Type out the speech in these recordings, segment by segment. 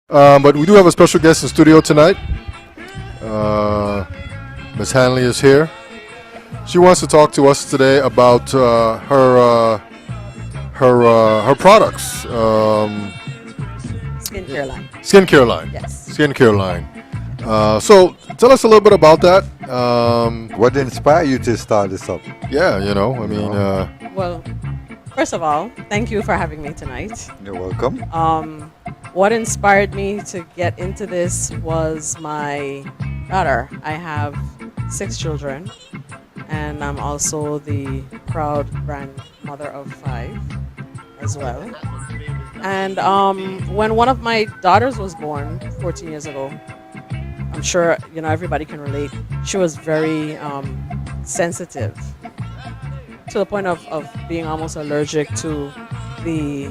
But we do have a special guest in studio tonight. Uh, Miss Hanley is here. She wants to talk to us today about her products. Skincare line. Skincare line. Yes. Skincare line. So tell us a little bit about that. What inspired you to start this up? Yeah, I mean, Well, first of all, thank you for having me tonight. You're welcome. What inspired me to get into this was my daughter. I have 6 children, and I'm also the proud grandmother of 5 as well. And when one of my daughters was born 14 years ago, I'm sure everybody can relate. She was very sensitive to the point of being almost allergic to the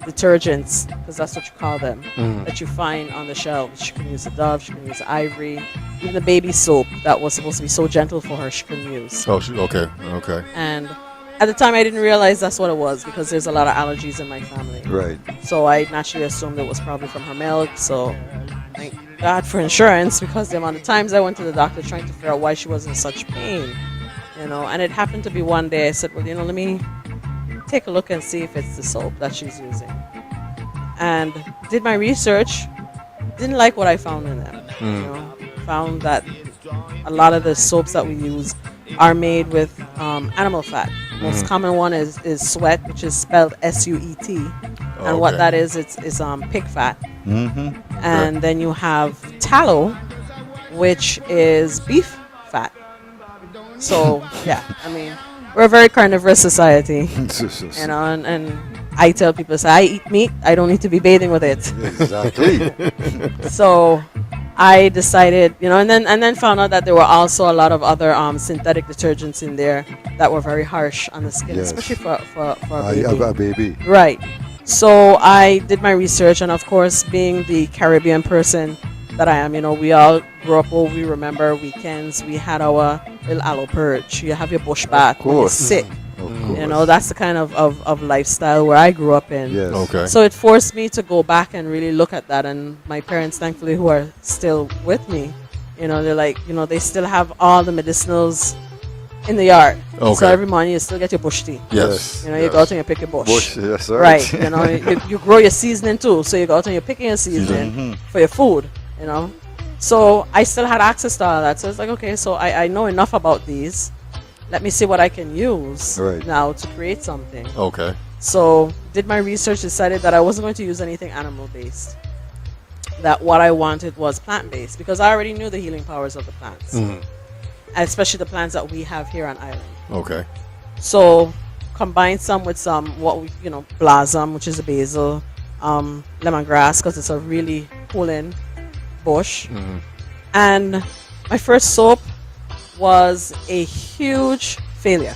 detergents, because that's what you call them, that you find on the shelves. She can use the Dove, she can use the Ivory, even the baby soap that was supposed to be so gentle for her, she couldn't use. oh, okay. And at the time, I didn't realize that's what it was, because there's a lot of allergies in my family. Right. So I naturally assumed it was probably from her milk. So thank God for insurance, because the amount of times I went to the doctor trying to figure out why she was in such pain, And it happened to be one day I said, well, let me take a look and see if it's the soap that she's using. And did my research, didn't like what I found in them. Found that a lot of the soaps that we use are made with animal fat. Most common one is sweat, which is spelled S-U-E-T. And what that is pig fat. And then you have tallow, which is beef fat. So, yeah, I mean, we're a very carnivorous society. And I tell people, I eat meat, I don't need to be bathing with it. Exactly. So I decided, and then found out that there were also a lot of other synthetic detergents in there that were very harsh on the skin, Yes. especially for a baby. A baby. Right. So I did my research, and of course, being the Caribbean person that I am, we all grew up, we remember weekends, we had our little aloe purge. You have your bush bath when you're sick. Of course. That's the kind of lifestyle where I grew up in. Yes. Okay. So it forced me to go back and really look at that. And my parents, thankfully, who are still with me, they're like, they still have all the medicinals in the yard. Okay. So every morning you still get your bush tea. Yes. You go out and you pick your bush. Bush, yes, sir. Right. You grow your seasoning too. So you go out and you're picking your seasoning for your food, So I still had access to all that. So it's like, okay, so I know enough about these. Let me see what I can use now to create something. Okay. So did my research, decided that I wasn't going to use anything animal-based. That what I wanted was plant-based, because I already knew the healing powers of the plants. Especially the plants that we have here on island. Okay. So combine some with some, blossom, which is a basil, lemongrass, because it's a really cooling bush. And my first soap was a huge failure.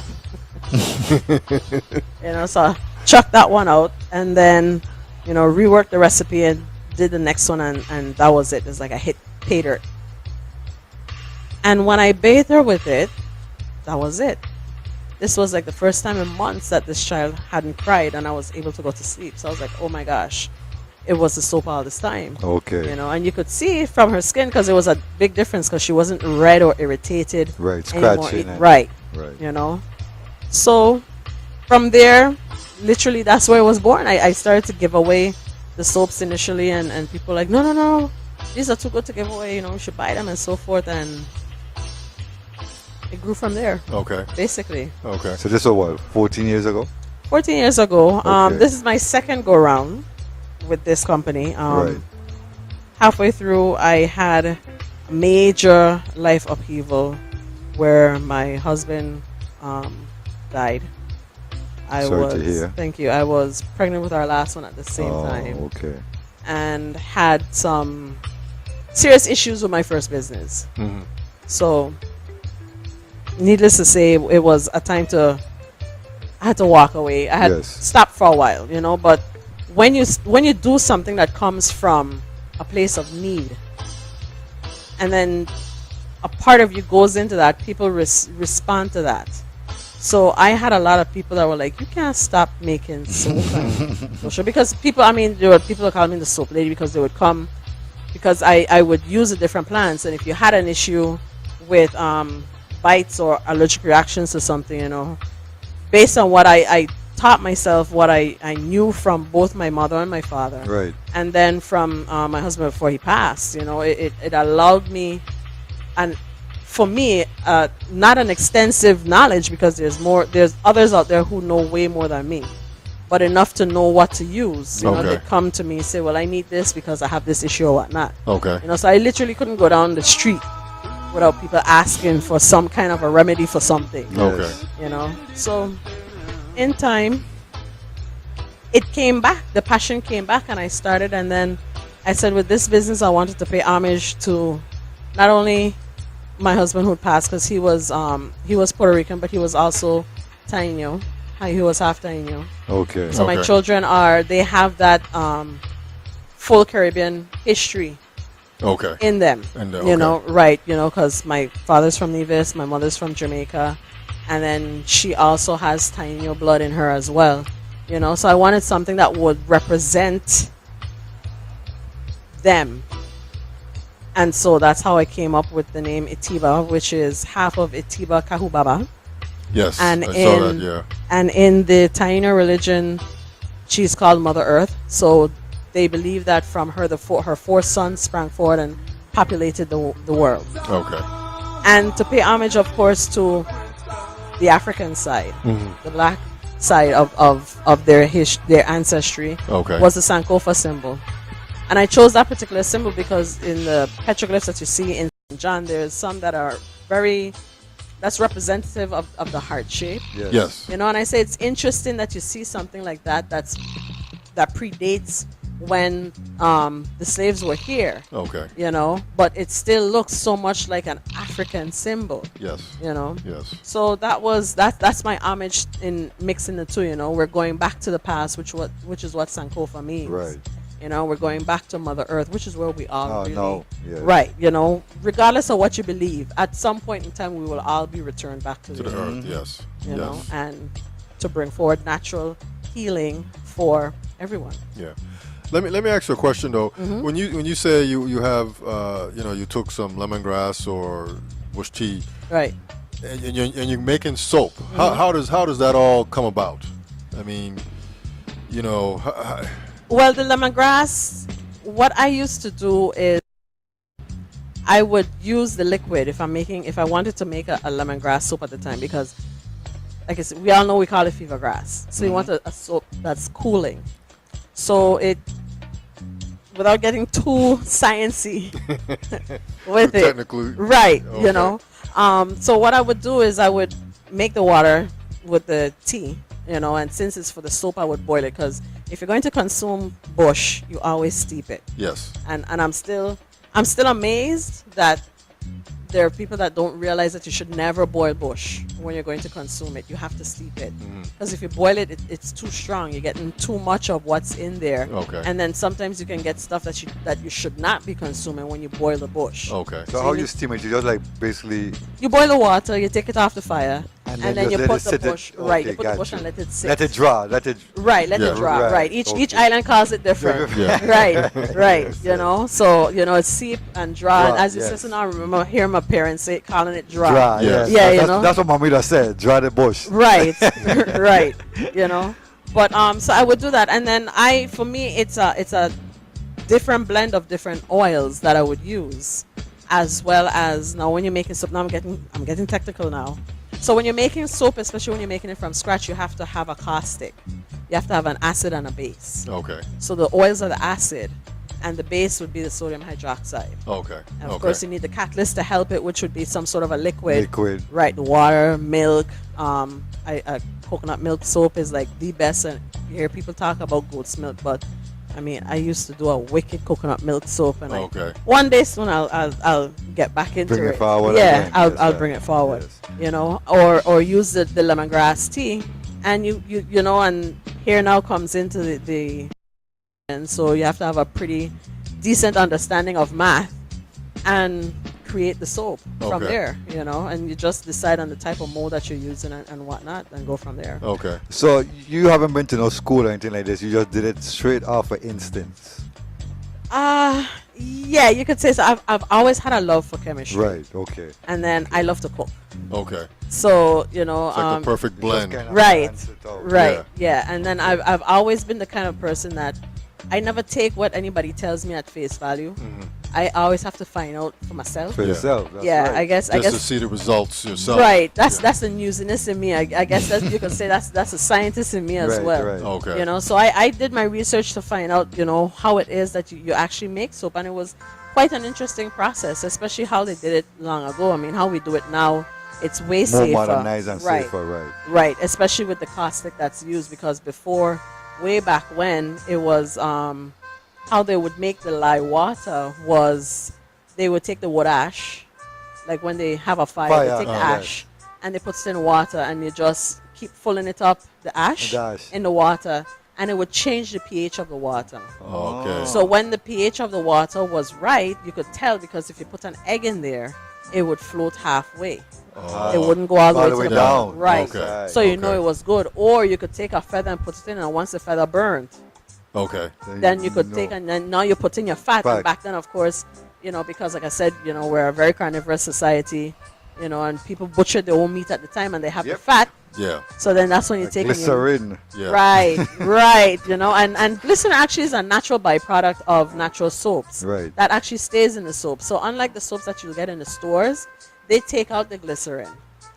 So I chucked that one out, and then, reworked the recipe and did the next one, and that was it. It's like I hit pay dirt. And when I bathed her with it, that was it. This was like the first time in months that this child hadn't cried, and I was able to go to sleep. So I was like, oh my gosh, it was the soap all this time. Okay. And you could see from her skin, because it was a big difference, because she wasn't red or irritated. Right, anymore. scratching. Right. Right. So from there, literally that's where it was born. I started to give away the soaps initially, and people were like, no, these are too good to give away, we should buy them and so forth, and it grew from there. Okay. Basically. Okay. So this was what, 14 years ago? 14 years ago. Okay. This is my second go round with this company. Right. Halfway through, I had a major life upheaval where my husband died. Sorry to hear. Thank you. I was pregnant with our last one at the same time, Okay. and had some serious issues with my first business. So, needless to say, it was a time I had to walk away. I had stopped for a while, but when you do something that comes from a place of need, and then a part of you goes into that, people respond to that. So I had a lot of people that were like, you can't stop making soap. Because people, there were people that called me the soap lady, because they would come because I would use the different plants, and if you had an issue with bites or allergic reactions to something, based on what I taught myself, what I knew from both my mother and my father, Right. and then from my husband before he passed, it allowed me, and for me, not an extensive knowledge, because there's others out there who know way more than me, but enough to know what to use. They come to me and say, well, I need this because I have this issue or whatnot. Okay. So I literally couldn't go down the street without people asking for some kind of a remedy for something. Yes. Okay. So in time, it came back. The passion came back, and I started. And then I said, with this business, I wanted to pay homage to not only my husband who passed, because he was Puerto Rican, but he was also Taino. He was half Taino. Okay. So my children they have that full Caribbean history. Okay. In them, okay. because my father's from Nevis, my mother's from Jamaica, and then she also has Taino blood in her as well. So I wanted something that would represent them. And so that's how I came up with the name Itiba, which is half of Itiba Kahubaba. Yes, and I saw that, yeah. And in the Taino religion, she's called Mother Earth. So they believe that from her, her four sons sprang forward and populated the world. Okay. And to pay homage, of course, to the African side, the black side of their ancestry, was the Sankofa symbol. And I chose that particular symbol because in the petroglyphs that you see in St. John, there's some that are that's representative of the heart shape. Yes. And I say it's interesting that you see something like that that predates when the slaves were here. Okay. But it still looks so much like an African symbol. Yes. Yes. So that's my homage in mixing the two. We're going back to the past, which is what Sankofa means. Right. We're going back to Mother Earth, which is where we all yes. Right. Regardless of what you believe, at some point in time we will all be returned back to the earth. Yes. And to bring forward natural healing for everyone. Yeah. Let me ask you a question though. When you say you have you took some lemongrass or bush tea, right, and you're making soap. How does that all come about? I mean, well, the lemongrass, what I used to do is I would use the liquid if I wanted to make a lemongrass soap at the time, because like I said, we all know we call it fever grass. So you want a soap that's cooling. So without getting too sciencey with it. Technically. Right, okay. So what I would do is I would make the water with the tea, and since it's for the soap, I would boil it, because if you're going to consume bush, you always steep it. Yes. And I'm still amazed that there are people that don't realize that you should never boil bush when you're going to consume it. You have to steep it, because if you boil it, it's too strong. You're getting too much of what's in there. Okay. And then sometimes you can get stuff that you should not be consuming when you boil the bush. Okay. So how you steam it? You just basically you boil the water, you take it off the fire, and then you put the bush you put the bush and let it sit. Let it dry. Let it dry. Right. Each island calls it different. Yeah. Right. So it's seep and dry. As you yes. said, I remember hearing my parents calling it dry. Dry. Yes. Yeah. That's what Mamita said. Dry the bush. Right. Right. But so I would do that, and then for me it's a different blend of different oils that I would use, as well as now when you're making soap. Now I'm getting technical now. So when you're making soap, especially when you're making it from scratch, you have to have a caustic. You have to have an acid and a base. Okay. So the oils are the acid, and the base would be the sodium hydroxide. Okay. And of course, you need the catalyst to help it, which would be some sort of a liquid. Liquid. Right, the water, milk. Coconut milk soap is like the best. And you hear people talk about goat's milk, but I mean, I used to do a wicked coconut milk soap, and one day soon I'll get back into bring it. Forward yeah, again. I'll bring it forward. Yes. Or use the lemongrass tea, and you and here now comes into the and so you have to have a pretty decent understanding of math and create the soap from there, and you just decide on the type of mold that you're using and whatnot, and go from there. Okay. So you haven't been to no school or anything like this. You just did it straight off for instance. Yeah, you could say so. I've always had a love for chemistry. Right. Okay. And then I love to cook. Okay. So, you know, It's like the perfect Just blend. kinda Right, balance it out. right, yeah. And then I've always been the kind of person that I never take what anybody tells me at face value. I always have to find out for myself. For Yeah. yourself. That's Yeah, right. I guess Just to see the results yourself. right. That's Yeah. that's the newsiness in me. I guess that you could say that's a scientist in me as Right, well. right. Okay. You know, so I did my research to find out, you know, how it is that you actually make soap, and it was quite an interesting process, especially how they did it long ago. I mean, how we do it now, it's way More safer. modernized and right. safer, right? Right, especially with the caustic that's used, because before, way back when, it was how they would make the lye water was they would take the wood ash, like when they have a fire, they take the right. ash and they put it in water, and you just keep filling it up, the ash, The ash. in the water, and it would change the pH of the water. Okay. So when the pH of the water was right, you could tell, because if you put an egg in there, it would float halfway. Oh. It wouldn't go all the way to the down. bottom. Right. Okay. So you know Okay. it was good. Or you could take a feather and put it in, and once the feather burned, Okay. then you could know. take, and then now you put in your fat. Fat. And back then, of course, you know, because like I said, you know, we're a very carnivorous society, you know, and people butcher their own meat at the time, and they have Yep. the fat. Yeah. So then that's when you take and you- Glycerin. Yeah. Right, right, you know, and glycerin actually is a natural byproduct of natural soaps. Right. That actually stays in the soap. So unlike the soaps that you get in the stores, they take out the glycerin.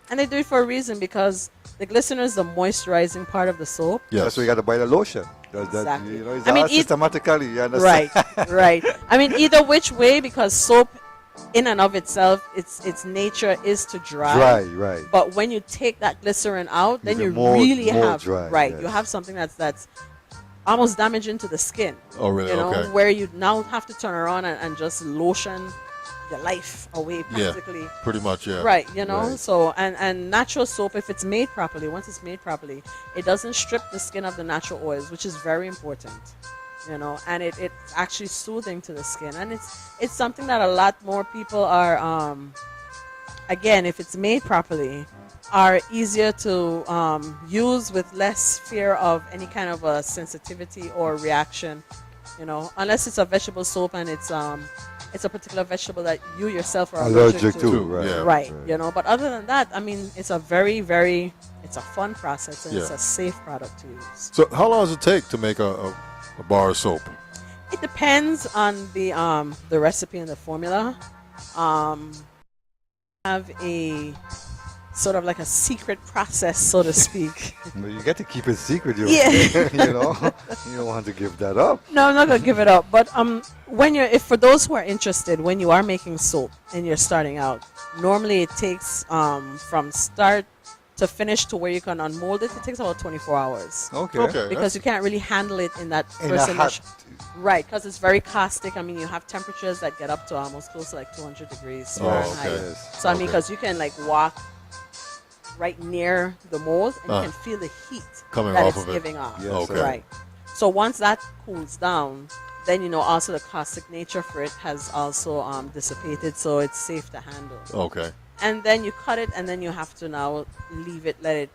And they do it for a reason, because the glycerin is the moisturizing part of the soap. Yes. That's why you got to buy the lotion. Exactly. You know, it's I mean, all systematically. You understand? Right, right. I mean, either which way, because soap in and of itself, its nature is to dry. Dry, right. But when you take that glycerin out, then Even you more- really more have dry, right. yes. You have something that's almost damaging to the skin. Oh, really? You know, Okay. where you now have to turn around and just lotion your life away Yeah. practically. Pretty much, yeah. Right, you know, Right. so and natural soap, if it's made properly, once it's made properly, it doesn't strip the skin of the natural oils, which is very important, you know, and it's actually soothing to the skin, and it's something that a lot more people are again, if it's made properly, are easier to use with less fear of any kind of a sensitivity or reaction, you know, unless it's a vegetable soap and it's a particular vegetable that you yourself are Allergic to. to, Too, right. yeah. Right, you know, but other than that, I mean, it's a very, very, it's a fun process, and it's Yeah. a safe product to use. So how long does it take to make a bar of soap? It depends on the recipe and the formula. Have a sort of like a secret process, so to speak. But you got to keep it secret. You, Yeah. you know, you don't want to give that up. No, I'm not gonna give it up. But when if for those who are interested, when you are making soap and you're starting out, normally it takes from start to finish to where you can unmold it. It takes about 24 hours. Okay. Okay. Because you can't really handle it in that In first a initial. hot. Right, because it's very caustic. I mean, you have temperatures that get up to almost close to like 200 degrees Oh, Fahrenheit. okay. Yes. So I mean, Okay. because you can like walk right near the mold and you can feel the heat Coming that off it's of it. giving off. Yes, Okay. Right. So once that cools down, then you know also the caustic nature for it has also dissipated, so it's safe to handle. Okay. And then you cut it, and then you have to now leave it, let it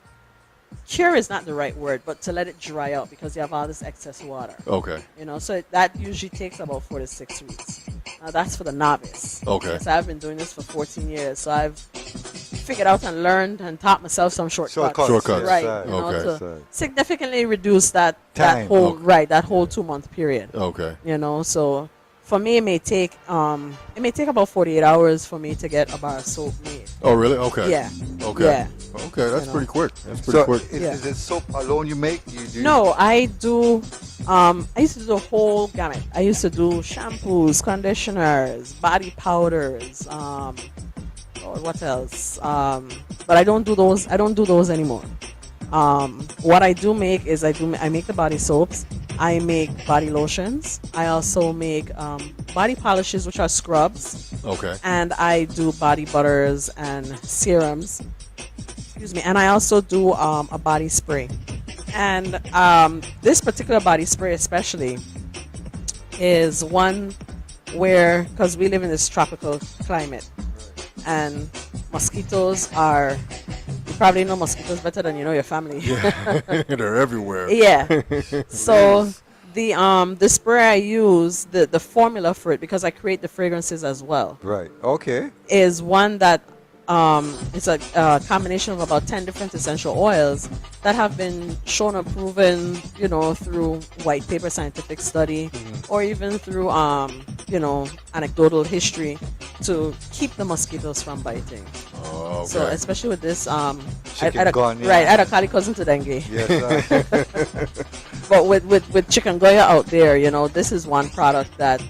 cure is not the right word, but to let it dry out, because you have all this excess water. Okay. You know, so that usually takes about 4 to 6 weeks. Now that's for the novice. Okay. So I've been doing this for 14 years, so I've figured out and learned and taught myself some shortcuts. Shortcuts. Right. Yes, You know, Okay. to yes, sir. significantly reduce that Time. whole Okay. that whole 2-month period. Okay. You know, so for me it may take about 48 hours for me to get a bar of soap made. Oh, really? Okay. Yeah. Okay. Yeah. Okay, that's know. pretty quick. That's pretty So quick. Yeah. is it soap alone you make? You do No, I do. I used to do the whole gamut. I used to do shampoos, conditioners, body powders. Lord, what else? But I don't do those. I don't do those anymore. What I do make is I make the body soaps. I make body lotions. I also make body polishes, which are scrubs, Okay. and I do body butters and serums. Excuse me. And I also do a body spray. And this particular body spray, especially, is one where, because we live in this tropical climate, and mosquitoes are, you probably know mosquitoes better than you know your family. Yeah. They're everywhere. Yeah. So The spray I use, the formula for it, because I create the fragrances as well, Right. Okay. is one that it's a combination of about 10 different essential oils that have been shown and proven, through white paper scientific study, or even through anecdotal history, to keep the mosquitoes from biting. Oh, okay. So especially with this Chikungunya. right, I had a Kali cousin to dengue. Yes. But with chikungunya out there, this is one product that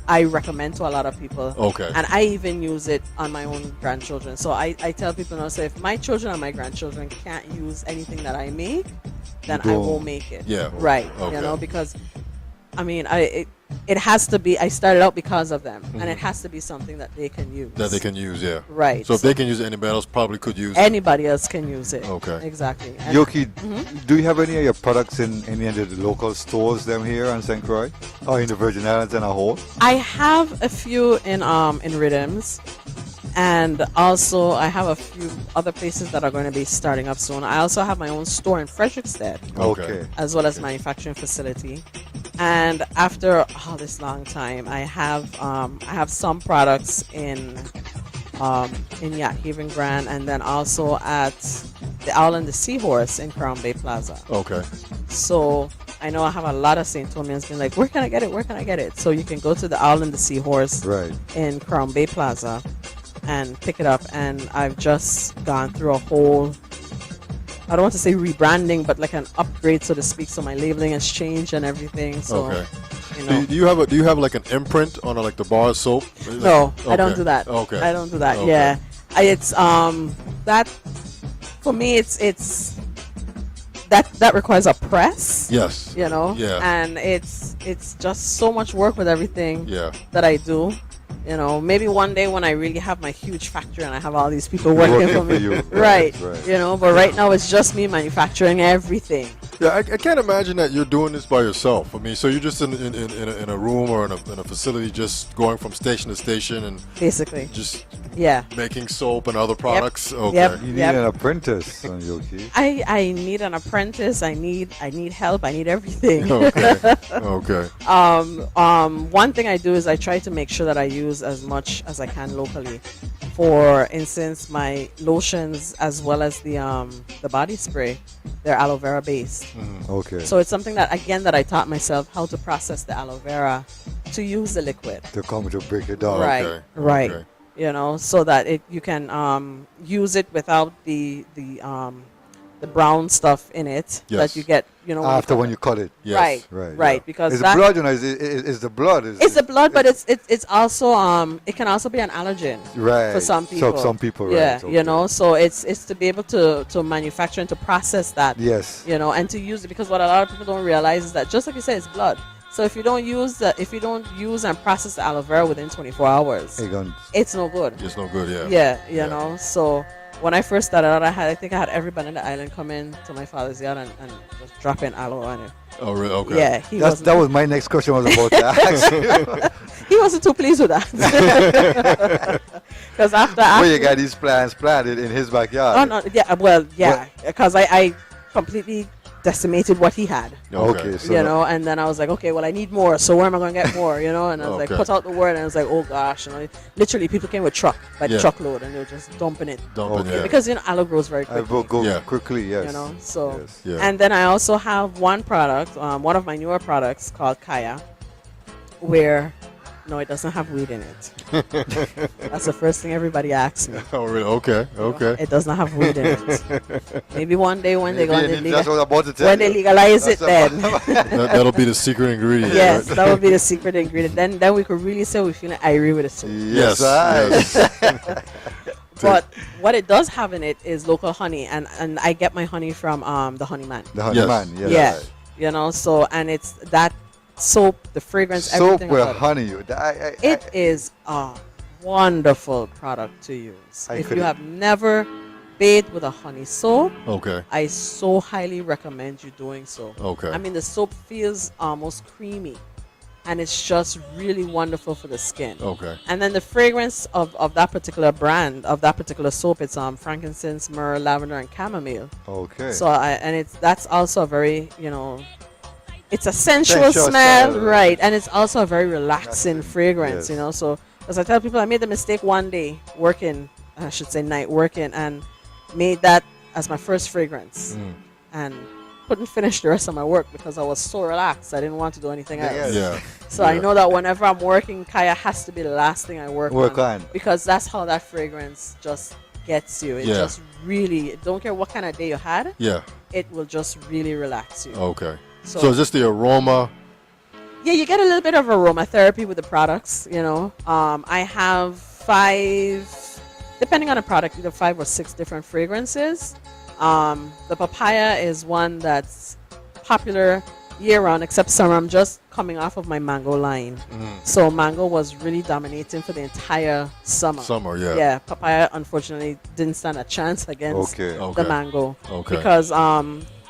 I recommend to a lot of people. Okay. And I even use it on my own grandchildren. So I tell people now, if my children and my grandchildren can't use anything that I make, then I won't make it. Yeah. Right. Okay. Because I mean, it has to be. I started out because of them, and it has to be something that they can use. That they can use, yeah. Right. So if they can use it, anybody else probably could use it. Anybody else can use it. Okay. Exactly. And Yoki, do you have any of your products in any of the local stores them here on St. Croix? Or in the Virgin Islands and a whole? I have a few in Rhythms, and also I have a few other places that are going to be starting up soon. I also have my own store in Frederickstead, Okay. as well as manufacturing facility. And after all this long time, I have some products in Yacht Haven Grand, and then also at the Owl and the Seahorse in Crown Bay Plaza. Okay. So I know I have a lot of St. Tomians being like, where can I get it? Where can I get it? So you can go to the Owl and the Seahorse Right. in Crown Bay Plaza and pick it up. And I've just gone through a whole, I don't want to say rebranding, but like an upgrade, so to speak. So my labeling has changed and everything. So, Okay. you know. Do you have like an imprint on like the bar soap? No, I don't Okay. do that. Okay. I don't do that. Okay. Yeah, it's that for me. It's that requires a press. Yes. Yeah. And it's just so much work with everything Yeah. that I do. Maybe one day when I really have my huge factory and I have all these people working for me. you. Right. Right. But right now it's just me manufacturing everything. Yeah, I can't imagine that you're doing this by yourself. I mean, so you're just in a room or in a facility, just going from station to station and Basically. just Yeah. making soap and other products. Okay. Yep. You need an apprentice, Yoki. I need an apprentice. I need help. I need everything. Okay. Okay. One thing I do is I try to make sure that I use as much as I can locally. For instance, my lotions as well as the body spray, they're aloe vera based. Okay. So it's something that I taught myself how to process the aloe vera to use the liquid. To come to break it down. Right. Okay. Right. Okay. So that you can use it without the brown stuff in it Yes. that you get, After when you cut it. Yes. Right. Right, Yeah. because Is that- the blood, is the blood. it's the blood, but it's also it can also be an allergen right. for some people. So some people, right. Yeah, okay. so it's to be able to manufacture and to process that. Yes. And to use it, because what a lot of people don't realize is that, just like you said, it's blood. So if you don't use and process the aloe vera within 24 hours, Hey, gun. it's no good. It's no good. Yeah. Yeah, So when I first started out, I think I had everybody in the island come in to my father's yard and just drop in aloe on it. Oh, really? Okay. Yeah, That was my next question. Was about to ask you. he wasn't too pleased with that. Because after Where you got these plants planted in his backyard? oh no, yeah, well, yeah, because I completely decimated what he had. Okay. So And then I was like, okay, well, I need more, so where am I going to get more, and I was like, Okay. put out the word, and I was like, oh gosh, literally people came with the Yeah. truckload, and they were just dumping it. Dumping, Okay. yeah. Because, aloe grows very I quickly. will go Yeah. quickly. Yes. So, Yes. Yeah. and then I also have one product, one of my newer products called Kaya, where, no, it doesn't have weed in it. That's the first thing everybody asks me. Oh, really? Okay. Okay. It does not have weed in it. Maybe one day when they're going to That's what I'm about to tell when you. they legalize it, That's then That'll be the secret ingredient. yes, Right? that would be the secret ingredient. Then we could really say we're feeling irie with the soup. Yes. Yes. But what it does have in it is local honey, and I get my honey from the honey man. The honey Yes. man. Yes. Yeah, so, and it's that soap, the fragrance, Soap everything with about it. honey. It is a wonderful product to use. I If you couldn't- have never bathed with a honey soap, Okay. I so highly recommend you doing so. Okay. I mean, the soap feels almost creamy, and it's just really wonderful for the skin. Okay. And then the fragrance of that particular brand, of that particular soap, it's frankincense, myrrh, lavender, and chamomile. Okay. So that's also a very it's a sensual Sensual smell, smell. right? And it's also a very relaxing Relaxing, fragrance, yes. So, as I tell people, I made the mistake one day working, I should say night working, and made that as my first fragrance, and couldn't finish the rest of my work because I was so relaxed. I didn't want to do anything else. Yes. Yeah. So I know that whenever I'm working, Kaya has to be the last thing I work on because that's how that fragrance just gets you. It just really, don't care what kind of day you had, Yeah. it will just really relax you. Okay. So is this the aroma? Yeah, you get a little bit of aromatherapy with the products, I have 5, depending on the product, either 5 or 6 different fragrances. The papaya is one that's popular year round except summer. I'm just coming off of my mango line. So mango was really dominating for the entire summer. Yeah, papaya unfortunately didn't stand a chance against the mango. Because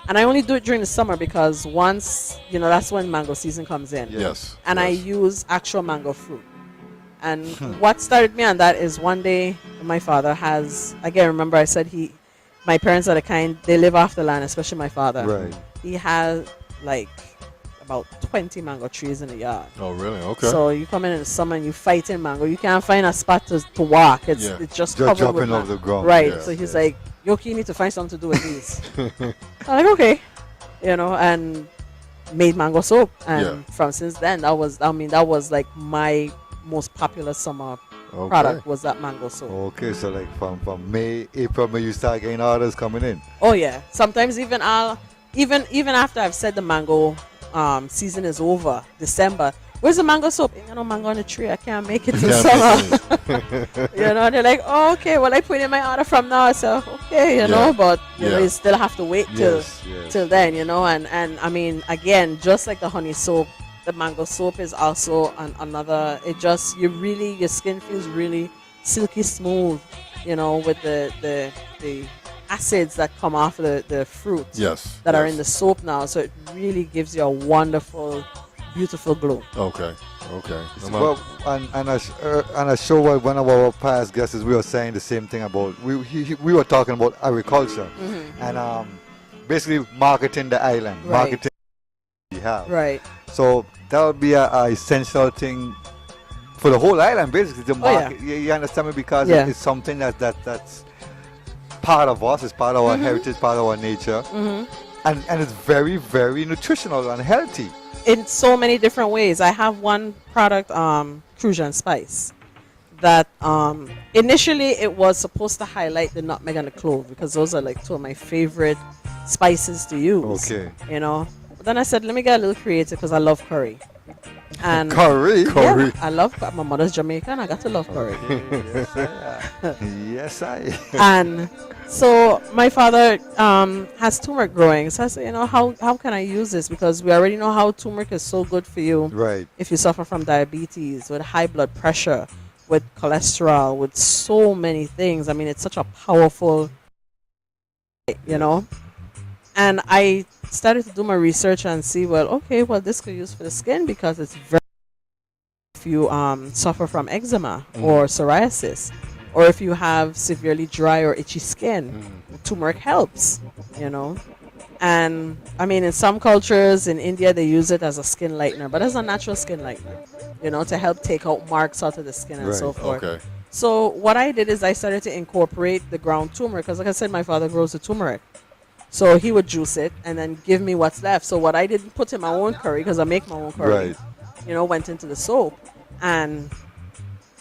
and I only do it during the summer because once, that's when mango season comes in. Yes. And I use actual mango fruit. And what started me on that is one day my father has, again, remember I said my parents are the kind, they live off the land, especially my father. Right. He has like about 20 mango trees in the yard. Oh, really? Okay. So you come in the summer and you fight in mango. You can't find a spot to walk. It's just covered with jumping off the ground. Right. Yeah, So he's like, Yoki, you need to find something to do with these. I'm like, okay. And made mango soap. And from since then, that was like my most popular summer product was that mango soap. Okay, so like from April, May, you start getting orders coming in. Oh yeah. Sometimes even even after I've said the mango season is over, December. Where's the mango soap? Ain't got no mango on the tree. I can't make it till summer. They're like, oh, okay, well I put in my order from now. So okay, but you still have to wait till then, and I mean again, just like the honey soap, the mango soap is also another. It just your skin feels really silky smooth, with the acids that come off the fruits that are in the soap now. So it really gives you a wonderful, beautiful glow. Okay. Well, and I show what one of our past guests, we were saying the same thing about we were talking about agriculture and basically marketing the island, marketing we have. Right. So that would be a essential thing for the whole island, basically. The market, you understand me? Because it's something that's part of us. It's part of our heritage, part of our nature, and it's very, very nutritional and healthy. In so many different ways. I have one product, Crucian Spice, that initially it was supposed to highlight the nutmeg and the clove because those are like 2 of my favorite spices to use. Okay. But then I said, let me get a little creative because I love curry. And Curry. Yeah, I love. My mother's Jamaican. I got to love curry. Yes, I. And so my father has turmeric growing. So I said, how can I use this? Because we already know how turmeric is so good for you. Right. If you suffer from diabetes, with high blood pressure, with cholesterol, with so many things. I mean, it's such a powerful, And I started to do my research and see, this could use for the skin because it's very. If you suffer from eczema or psoriasis, or if you have severely dry or itchy skin, turmeric helps, And I mean, in some cultures in India, they use it as a skin lightener, but as a natural skin lightener, to help take out marks out of the skin and so forth. Okay. So what I did is I started to incorporate the ground turmeric because, like I said, my father grows the turmeric. So he would juice it and then give me what's left. So what I didn't put in my own curry, because I make my own curry, went into the soap. And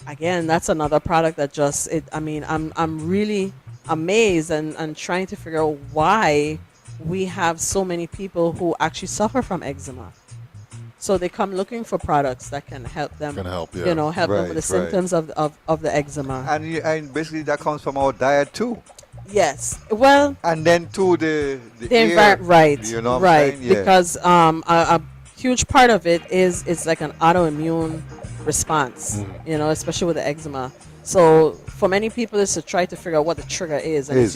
again, that's another product that I'm really amazed and trying to figure out why we have so many people who actually suffer from eczema. So they come looking for products that can help them. Help them with the symptoms of the eczema. And basically that comes from our diet too. Yes. Well. And then too the air, right. You know what I'm saying? Yeah. Because a huge part of it is it's like an autoimmune response, especially with the eczema. So for many people, it's to try to figure out what the trigger is, and it's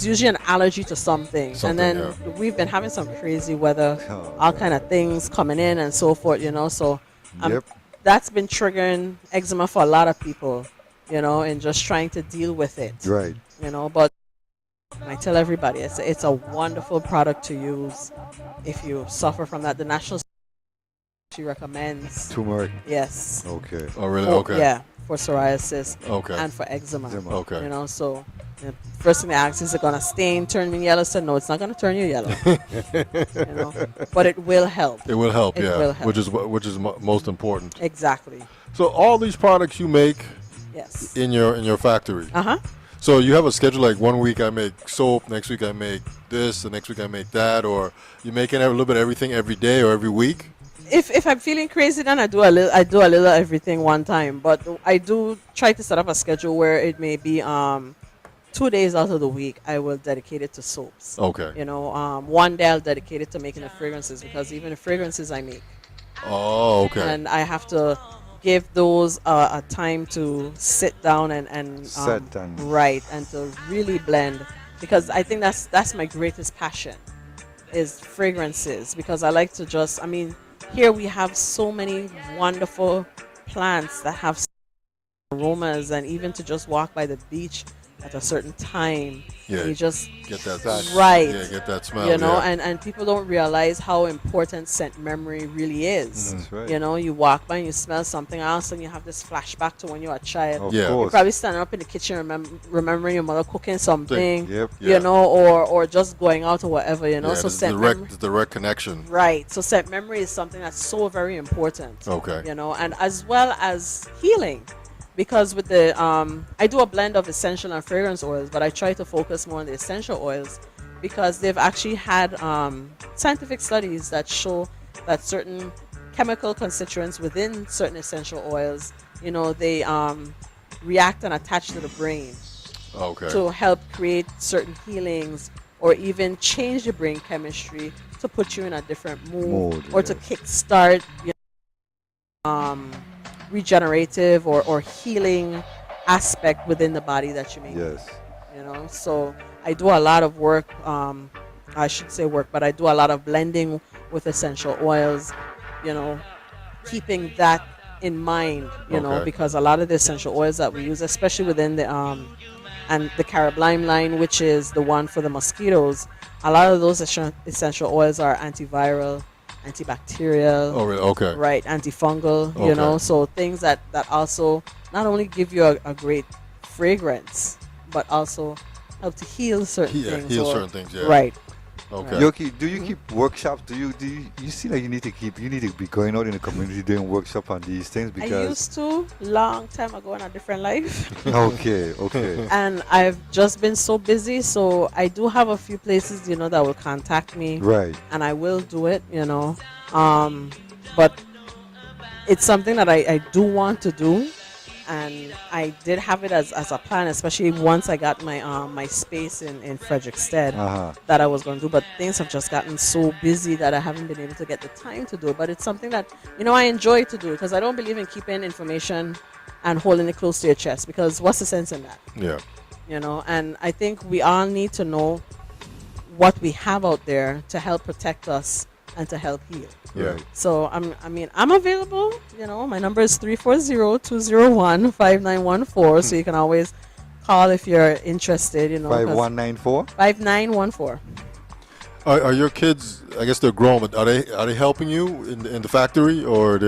usually an allergy to something. And then we've been having some crazy weather, all kind of things coming in and so forth. So that's been triggering eczema for a lot of people, and just trying to deal with it. Right. But And I tell everybody it's a wonderful product to use if you suffer from that. The National she recommends. Turmeric. Yes. Okay. Oh, really? For, Okay. yeah, for psoriasis Okay. and for eczema. Okay. You know, so the first thing they ask is it gonna stain, turn me yellow? So no, it's not gonna turn you yellow. You know, but it will help. It will help, It yeah. will help. Which is most important. Exactly. So all these products you make Yes. in your factory. Uh-huh. So you have a schedule like one week I make soap, next week I make this, the next week I make that, or you making a little bit of everything every day or every week? If I'm feeling crazy, then I do a little everything one time. But I do try to set up a schedule where it may be 2 days out of the week I will dedicate it to soaps. Okay. You know, one day I'll dedicate it to making the fragrances because even the fragrances I make, Oh, okay. and I have to give those a time to sit down and Set and- right, and to really blend, because I think that's my greatest passion is fragrances, because I like to just, I mean, here we have so many wonderful plants that have aromas, and even to just walk by the beach at a certain time, Yeah. you just Get that right, Yeah, get that smell. you know, yeah. and people don't realize how important scent memory really is. That's right. You know, you walk by and you smell something else and you have this flashback to when you were a child. Of Yeah. You're course. probably standing up in the kitchen remembering your mother cooking something, Yep. Yeah. you know, or just going out or whatever, you know. Yeah, So the scent direct, memory, the direct connection. right. So scent memory is something that's so very important. Okay. You know, and as well as healing. Because with the I do a blend of essential and fragrance oils, but I try to focus more on the essential oils because they've actually had scientific studies that show that certain chemical constituents within certain essential oils, you know, they react and attach to the brain Okay. to help create certain healings or even change the brain chemistry to put you in a different mood, or to yes. kickstart, you know, regenerative or healing aspect within the body that you make. Yes. You know, so I do a lot of work, I should say work, but I do a lot of blending with essential oils, you know, keeping that in mind, you know, Okay. because a lot of the essential oils that we use, especially within the and the Carib Lime line, which is the one for the mosquitoes, a lot of those essential oils are antiviral, antibacterial, Oh, really? Okay. right, antifungal, Okay. you know, so things that also not only give you a great fragrance, but also help to heal certain Yeah, things. heal or- certain things, yeah. Right. Okay. Yoki, do you keep workshops? Do you you see that you need to be going out in the community doing workshop on these things I because used to long time ago in a different life. okay. And I've just been so busy, so I do have a few places, you know, that will contact me, Right. and I will do it, you know. But it's something that I do want to do, and I did have it as a plan, especially once I got my my space in Frederickstead, Uh-huh. that I was going to do. But things have just gotten so busy that I haven't been able to get the time to do it. But it's something that, you know, I enjoy to do, because I don't believe in keeping information and holding it close to your chest, because what's the sense in that? Yeah. You know, and I think we all need to know what we have out there to help protect us and to help heal. Yeah. Right. So I'm available. You know, my number is 340-201-5914. So you can always call if you're interested. You know, 5194. 5914. Are your kids? I guess they're grown, but are they helping you in the factory, or are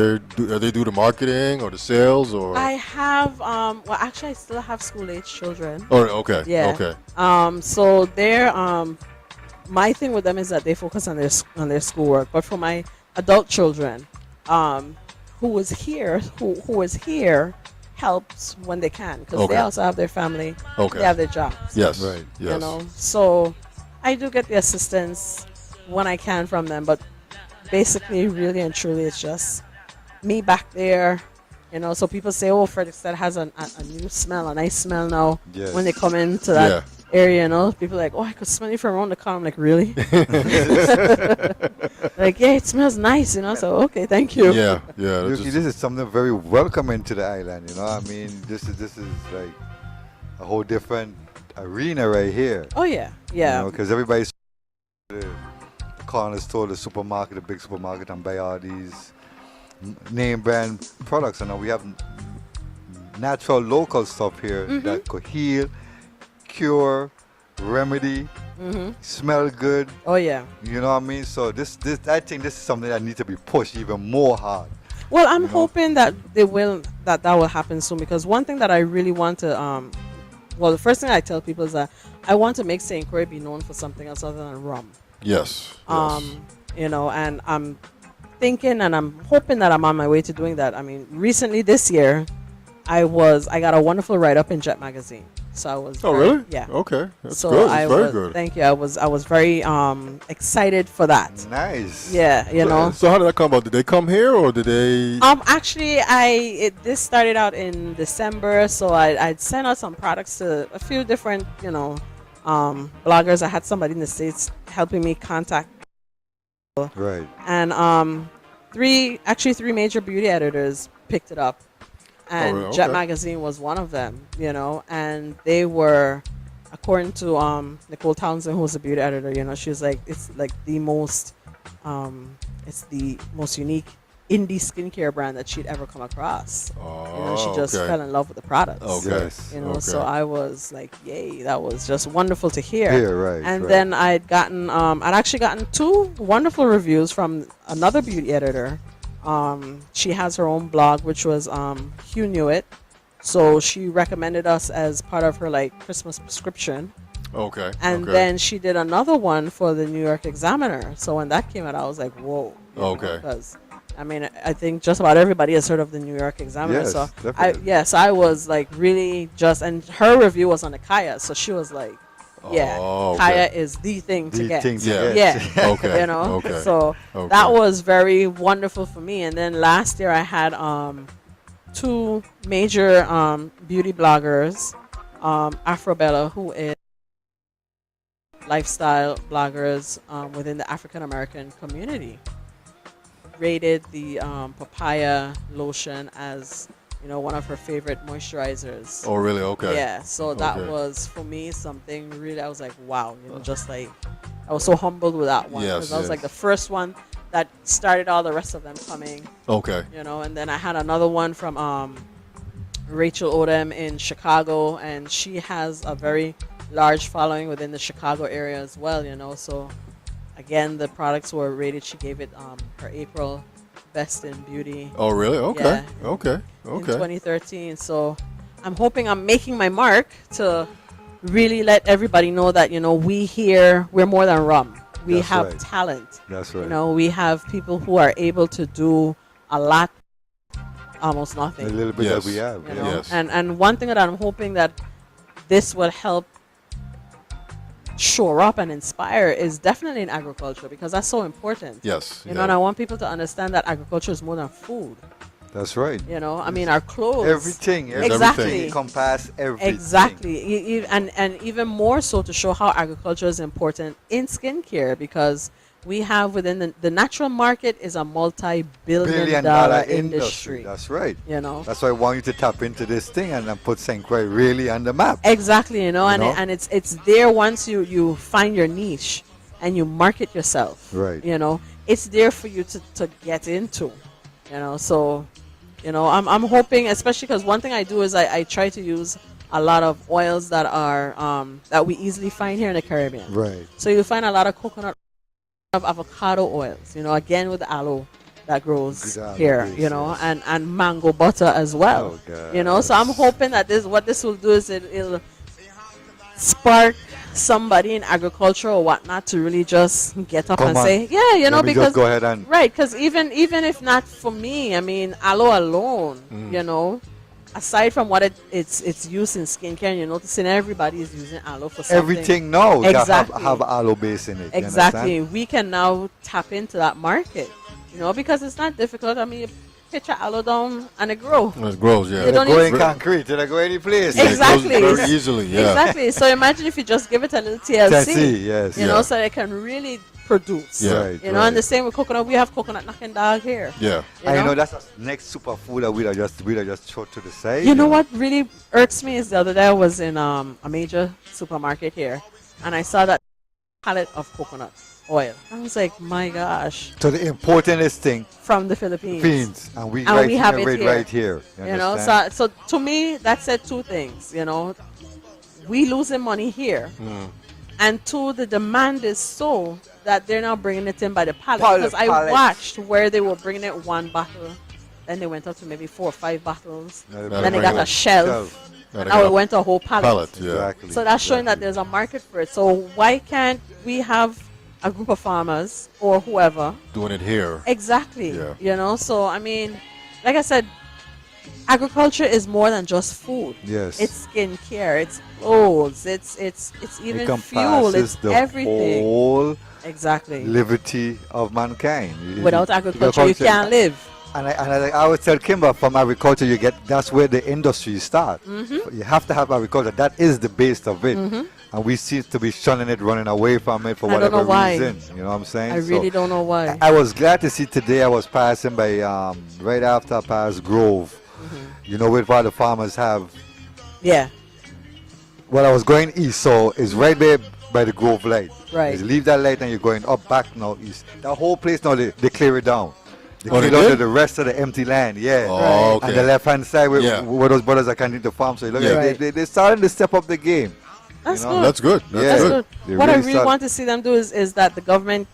they do the marketing or the sales, or? I have well, actually I still have school age children. Oh, okay. Yeah. Okay. So they're my thing with them is that they focus on their schoolwork. But for my adult children, who is here helps when they can, because they Okay. also have their family. Okay. They have their jobs. Yes. Right. Yes. You know, so I do get the assistance when I can from them, but basically, really and truly, it's just me back there. You know, so people say, "Oh, Frederickstead has a new smell, a nice smell now." Yes. When they come into that area, you know, people are like, "Oh, I could smell you from around the corner." I'm like, "Really?" Like, yeah, it smells nice, you know. So, okay, thank you. Yeah. Yeah. that's Yoki, just- this is something very welcoming to the island. You know, I mean, this is like a whole different arena right here. Oh yeah, yeah. Because everybody's the corner store, the supermarket, the big supermarket, and buy all these name brand products. And now we have natural, local stuff here Mm-hmm. that could heal, cure, remedy, Mm-hmm. smell good. Oh yeah. You know what I mean? So this I think this is something that needs to be pushed even more hard. Well, I'm You know? hoping that that will happen soon, because one thing that I really want to well, the first thing I tell people is that I want to make St. Croix be known for something else other than rum. Yes. You know, and I'm thinking and I'm hoping that I'm on my way to doing that. I mean, recently this year, I got a wonderful write up in Jet magazine. So I was Really? Yeah. Okay. That's So good. I That's very was, good. thank you. I was very excited for that. Nice. Yeah, you know. So how did that come about? Did they come here or did they? Actually, this started out in December, so I'd sent out some products to a few different, you know, bloggers. I had somebody in the States helping me contact, Right. and three major beauty editors picked it up, and really? Jet Okay. magazine was one of them, you know, and they were, according to Nicole Townsend, who's a beauty editor, you know, she was like, it's like the most unique indie skincare brand that she'd ever come across. Oh, You know, she just fell in love with the products. Okay. Yes. You know, Okay. so I was like, yay, that was just wonderful to hear. Here, right. And right. then I'd actually gotten two wonderful reviews from another beauty editor. She has her own blog, which was Hugh Newitt. So she recommended us as part of her like Christmas prescription. Okay. And okay. then she did another one for the New York Examiner. So when that came out, I was like, whoa. Okay. Because, I mean, I think just about everybody has heard of the New York Examiner. Yes, so definitely. I was like really and her review was on the Kaya. So she was like, yeah, Oh, okay. Kaya is the thing to The get. thing to Yeah. get. Yeah. Okay. You know, Okay. so Okay. that was very wonderful for me. And then last year I had two major beauty bloggers, Afrobella, who is lifestyle bloggers within the African American community, rated the papaya lotion as, you know, one of her favorite moisturizers. Oh, really? Okay. Yeah, so that Okay. was for me something really. I was like, wow, you know, just like I was so humbled with that one, Yes, because I was yes. like the first one that started all the rest of them coming, Okay. you know. And then I had another one from Rachel Odom in Chicago, and she has a very large following within the Chicago area as well, you know. So again, the products were rated. She gave it her April best in beauty Oh, really? Okay. Yeah. Okay. in Okay. 2013. So I'm hoping I'm making my mark to really let everybody know that, you know, we're more than rum. We That's have right. talent. That's right. You know, we have people who are able to do a lot, almost a nothing. little bit Yes. that we have. You yeah. know, Yes. and one thing that I'm hoping that this will help shore up and inspire is definitely in agriculture, because that's so important. Yes. You know, and I want people to understand that agriculture is more than food. That's right. You know, I mean, our clothes. Everything. Exactly. Encompass everything. Exactly. And even more so to show how agriculture is important in skincare, because we have within the natural market is a multi-billion dollar industry. That's right. You know. That's why I want you to tap into this thing and then put St. Croix really on the map. Exactly, you know, You and know? and it's there once you find your niche and you market yourself. Right. You know, it's there for you to get into. You know, so, you know, I'm hoping, especially because one thing I do is I try to use a lot of oils that are that we easily find here in the Caribbean. Right. So you'll find a lot of coconut, of avocado oils. You know, again with the aloe that grows Good aloe here. base, You know, yes. and mango butter as well. Oh, God. You know, so I'm hoping that this will do is it'll spark somebody in agriculture or whatnot to really just get up Come and on. say, yeah, you know, Let me because just go ahead and right, because even if not for me, I mean, aloe alone, you know, aside from what it's used in skincare, and you're noticing everybody is using aloe for something. everything now Exactly. that have aloe base in it. you Exactly. understand? We can now tap into that market, you know, because it's not difficult. I mean, you pitch a aloe down and it grows. It grows. Yeah. You don't Go need- in concrete. Did I go any place? Yeah, it grows Exactly. very easily. Yeah. Exactly. So imagine if you just give it a little TLC, Tennessee, yes. you know, so they can really produce. Yeah. Right, You know, right. and the same with coconut. We have coconut knocking dog here. Yeah. You And you know? know that's the next superfood that we'll just throw to the side. You know what really irks me is the other day I was in a major supermarket here, and I saw that pallet of coconut oil. I was like, my gosh, So the importantest thing, from the Philippines. beans, and we And we have it right, here. right here. You know, understand? so to me that said two things. You know, we losing money here, And two, the demand is so that they're now bringing it in by the pallet. Because I watched where they were bringing it one bottle, then they went up to maybe 4 or 5 bottles. Then they got a shelf. Now it went a whole pallet. Yeah. Exactly. So that's showing that there's a market for it. So why can't we have a group of farmers or whoever doing it here? Exactly. Yeah. You know, so I mean, like I said, agriculture is more than just food. Yes. It's skincare, it's clothes, it's even fuel, it's the everything. Whole exactly. liberty of mankind. Without agriculture, you can't live. And I always tell Kimber, from agriculture that's where the industry starts. You have to have agriculture. That is the base of it. And we seem to be shunning it, running away from it for whatever reason. You know what I'm saying? I really don't know why. I was glad to see today. I was passing by right after I passed Grove. You know where the farmers have. Yeah. Well, I was going east, so it's right there by the Grove light. Right. You leave that light and you're going up back now east. That whole place now they clear it down. They clear down the rest of the empty land. Yeah. Oh, okay. And the left hand side where those brothers are continuing to farm. So you look at they're starting to step up the game. That's good. That's good. That's good. What I really want to see them do is that the government,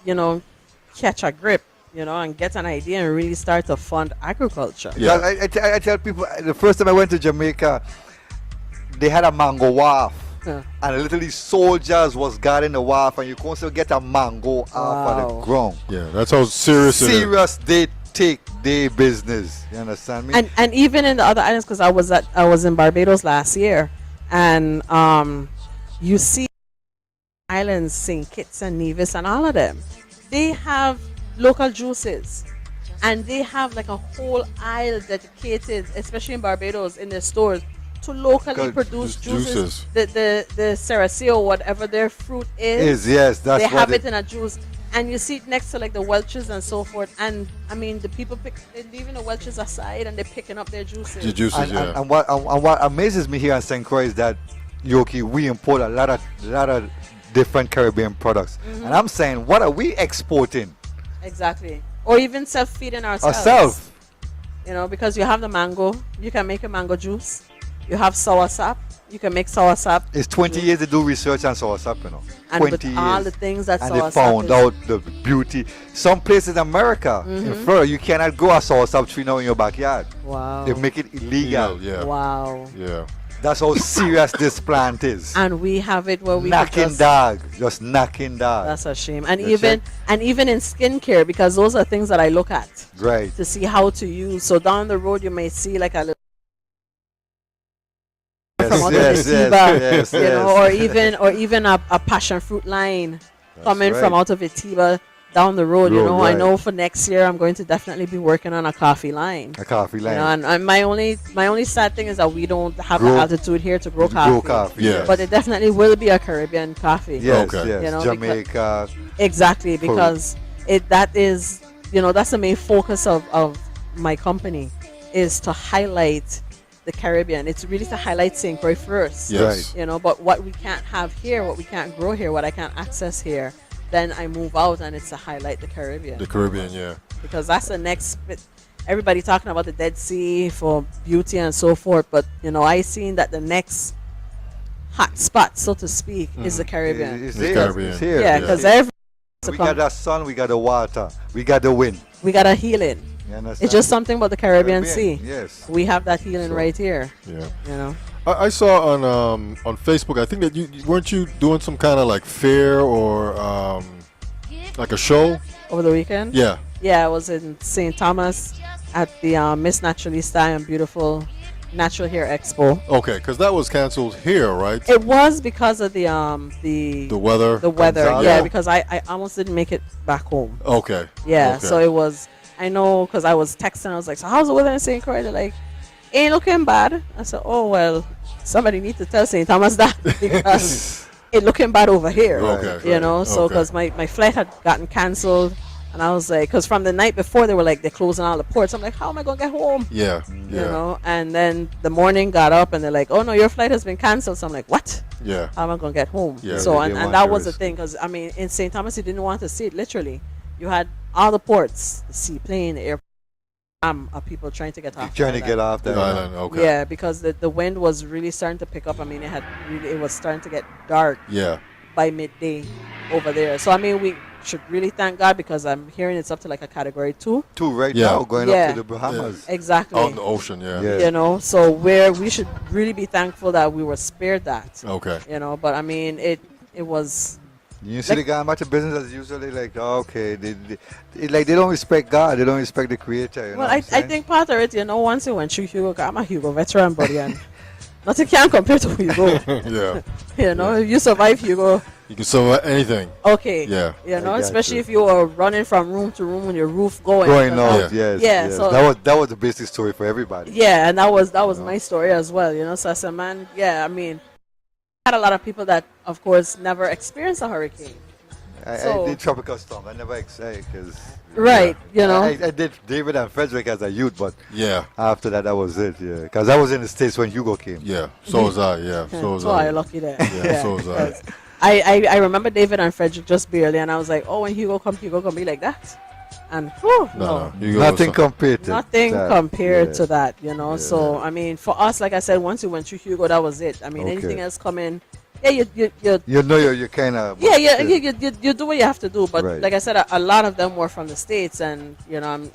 catch a grip, and get an idea and really start to fund agriculture. Yeah. I tell people, the first time I went to Jamaica, they had a mango wharf. And literally soldiers was guarding the wharf, and you can still get a mango off of the ground. Yeah, that's how serious it is. Serious they take their business. You understand me? And even in the other islands, because I was in Barbados last year, and you see islands, St. Kitts and Nevis and all of them, they have local juices, and they have like a whole aisle dedicated, especially in Barbados, in their stores, to locally produce juices. The Ceraseo, whatever their fruit is, yes, that's they what have it in a juice, and you see it next to like the Welch's and so forth. And I mean, the people they're leaving the Welch's aside and they're picking up their juices. The juices, and what amazes me here in St. Croix is that, Yoki, we import a lot of different Caribbean products, and I'm saying, what are we exporting? Exactly, or even self-feeding ourselves. Because you have the mango, you can make a mango juice. You have soursop. You can make soursop. It's 20 years to do research on soursop, And 20 with years. all the things that and soursop they found out the beauty. Some places in America, in Florida, you cannot grow a soursop tree now in your backyard. Wow. They make it illegal. Yeah. Wow. Yeah. That's how serious this plant is. And we have it where we knocking dog. That's a shame. And even in skincare, because those are things that I look at. Right. To see how to use. So down the road, you may see like a little. Yes, or even a passion fruit line coming from out of itiba down the road. I know for next year I'm going to definitely be working on a coffee line. And my only sad thing is that we don't have the altitude here to grow coffee. Yeah. But it definitely will be a Caribbean coffee. Yes. Jamaica. Exactly, because that's the main focus of my company, is to highlight the Caribbean. It's really to highlight St. Croix first. Yes. But what we can't have here, what we can't grow here, what I can't access here, then I move out, and it's to highlight the Caribbean. The Caribbean, yeah. Because that's the next bit. Everybody talking about the Dead Sea for beauty and so forth, but I seen that the next hot spot, so to speak, is the Caribbean. It's here. Yeah, because we got the sun, we got the water, we got the wind, we got a healing. It's just something about the Caribbean Sea. Yes, we have that healing right here. Yeah. I saw on Facebook, I think that you weren't doing some kind of like fair or like a show over the weekend. Yeah, I was in St. Thomas at the Miss Naturalista and Beautiful Natural Hair Expo. Okay, because that was canceled here, right? It was because of the weather. The weather, yeah. Because I almost didn't make it back home. Okay. Yeah, so it was. I know, because I was texting. I was like, "So how's the weather in St. Croix?" They're like, "Ain't looking bad." I said, "Oh well, somebody need to tell St. Thomas that because it looking bad over here." Okay. So because my flight had gotten canceled. And I was like, because from the night before, they were like, they're closing all the ports. I'm like, how am I going to get home? Yeah. And then the morning got up and they're like, oh, no, your flight has been canceled. So I'm like, what? Yeah. How am I going to get home? Yeah. So, and that was the thing, because, I mean, in St. Thomas, you didn't want to see it, literally. You had all the ports, the seaplane, the airport, of people trying to get off. Get off the island. Okay. Yeah, because the wind was really starting to pick up. I mean, it was starting to get dark. Yeah. by midday over there. So I mean, we should really thank God, because I'm hearing it's up to like a category 2. 2 right now, going up to the Bahamas. Exactly. Out in the ocean, yeah. You know, so we should really be thankful that we were spared that. Okay. You know, but I mean, it was. You see, the guy much of business as usually like, okay, they don't respect God, they don't respect the Creator. You Well, know I think part of it, you know, once you went through Hugo, I'm a Hugo veteran, buddy, and nothing can compare to Hugo. Yeah. You know, if you survive Hugo, you can survive anything. Okay. Yeah. You know, especially if you were running from room to room with your roof going out. Yes. So that was the basic story for everybody. Yeah, and that was my story as well. You know, so as a man, I mean, I had a lot of people that, of course, never experienced a hurricane. I did tropical storm. I never because you know, I did David and Frederick as a youth, but after that was it. Yeah, because I was in the States when Hugo came. Yeah, so was I. Yeah, so was I. So lucky there. Yeah, so was I. I remember David and Frederick just barely, and I was like, oh, when Hugo gonna be like that, and no. Nothing compared to that, you know. So I mean, for us, like I said, once you went through Hugo, that was it. I mean, anything else coming, you know you're kind of you do what you have to do. But like I said, a lot of them were from the States, and you know,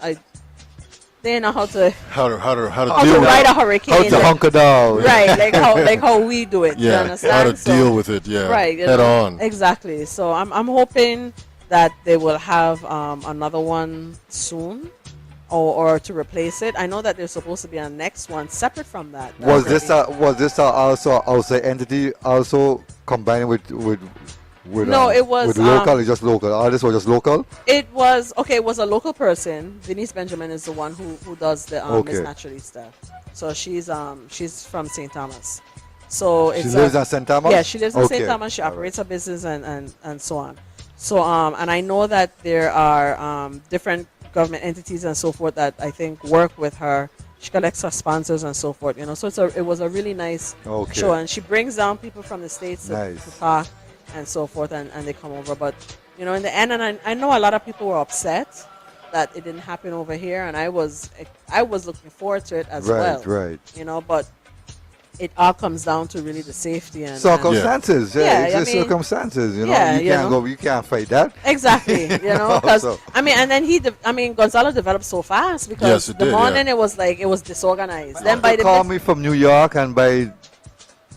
they know how to ride a hurricane, how to hunker down, right? Like how we do it. Yeah, you understand? how to deal with it. Yeah, right. Head on. Exactly. So I'm hoping that they will have another one soon, or to replace it. I know that there's supposed to be a next one separate from that. Was this also outside entity also combining with no, it was with local. It's just local. All this was just local. It was It was a local person. Denise Benjamin is the one who does the Miss Naturally stuff. So she's from St. Thomas. So she lives in St. Thomas. Yeah, she lives in St. Thomas. She operates a business and so on. So and I know that there are different government entities and so forth that I think work with her. She collects her sponsors and so forth. You know, so it was a really nice show, and she brings down people from the States to talk and so forth, and they come over. But you know, in the end, and I know a lot of people were upset that it didn't happen over here, and I was looking forward to it as well. Right. You know, but it all comes down to really the safety and circumstances. It's just circumstances. You know, you can't fight that. Exactly. You know, because I mean, and then Gonzalo developed so fast because the morning it was like it was disorganized. Then by called me from New York, and by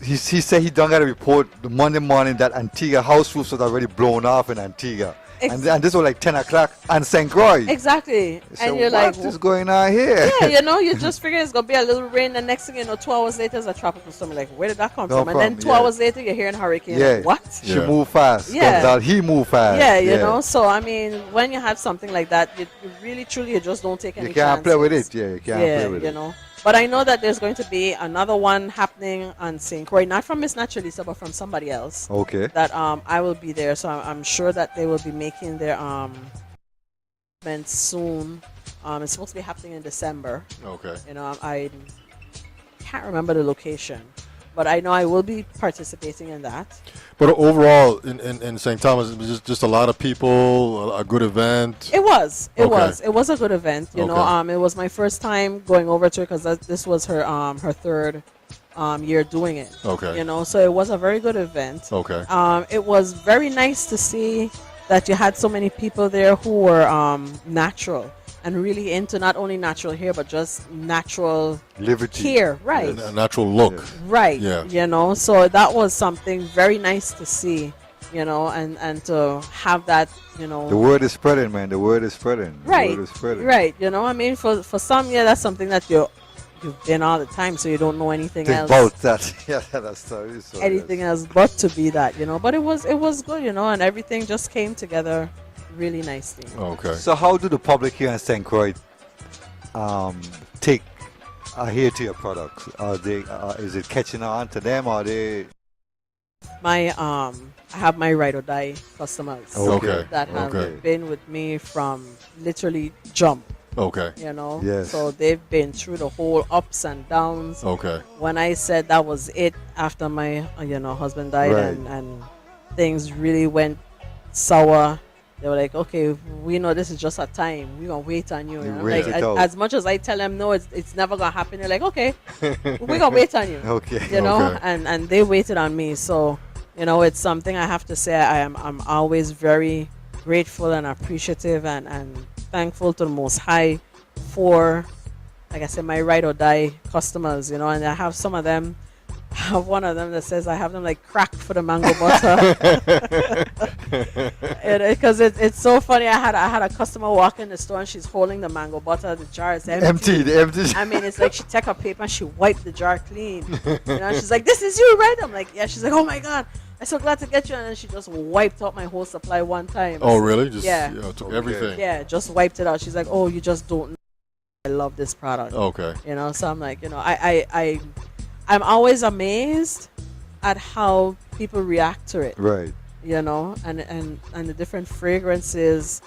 he said he done got a report the Monday morning that Antigua house roofs was already blown off in Antigua. And this was like 10 o'clock on St. Croix. Exactly. So and you're what is going on here? Yeah, you know, you just figure it's going to be a little rain. The next thing you know, 2 hours later, it's a tropical storm. Like, where did that come from? And then 2 hours later, you're hearing a hurricane. Yeah. Like, what? She moved fast. Yeah. He moved fast. Yeah, you know. So, I mean, when you have something like that, you really, truly, you just don't take any chances. You can't play with it. Yeah, you can't play with it. You know. But I know that there's going to be another one happening on St. Croix, not from Miss Naturalista, but from somebody else. Okay. That I will be there, so I'm sure that they will be making their event soon. It's supposed to be happening in December. Okay. You know, I can't remember the location, but I know I will be participating in that. But overall, in St. Thomas, it was just a lot of people, a good event. It was a good event. You know, it was my first time going over to it because this was her third year doing it. Okay. You know, so it was a very good event. Okay. It was very nice to see that you had so many people there who were natural and really into not only natural hair but just natural hair, right? A natural look, right? Yeah. You know, so that was something very nice to see. You know, and to have that, you know, the word is spreading, man. The word is spreading. Right. The word is spreading. Right. You know, I mean, for some, that's something that you've been all the time, so you don't know anything else about that. Yeah, that's anything else but to be that, you know. But it was good, you know, and everything just came together really nicely. Okay. So how do the public here in St. Croix take adhere to your products? Are they is it catching on to them? Or are they? I have my ride or die customers that have been with me from literally jump. Okay. You know? Yes. So they've been through the whole ups and downs. Okay. When I said that was it after my husband died and things really went sour, they were like, okay, we know this is just a time. We're going to wait on you. Like, as much as I tell them, no, it's never going to happen. They're like, okay, we're going to wait on you. Okay. You know? And they waited on me. So You know, it's something I have to say I'm always very grateful and appreciative and thankful to the Most High for, like I said, my ride or die customers, you know, and I have some of them. I have one of them that says I have them like crack for the mango butter. Because it's so funny. I had a customer walk in the store and she's holding the mango butter. The jar is empty. Empty. I mean, it's like she take a paper and she wiped the jar clean. You know, she's like, "This is you, right?" I'm like, "Yeah." She's like, "Oh my god, I'm so glad to get you." And then she just wiped out my whole supply one time. Oh, really? Just yeah, took everything. Yeah, just wiped it out. She's like, "Oh, you just don't know. I love this product." Okay. You know, so I'm like, you know, I'm always amazed at how people react to it. Right. You know, and the different fragrances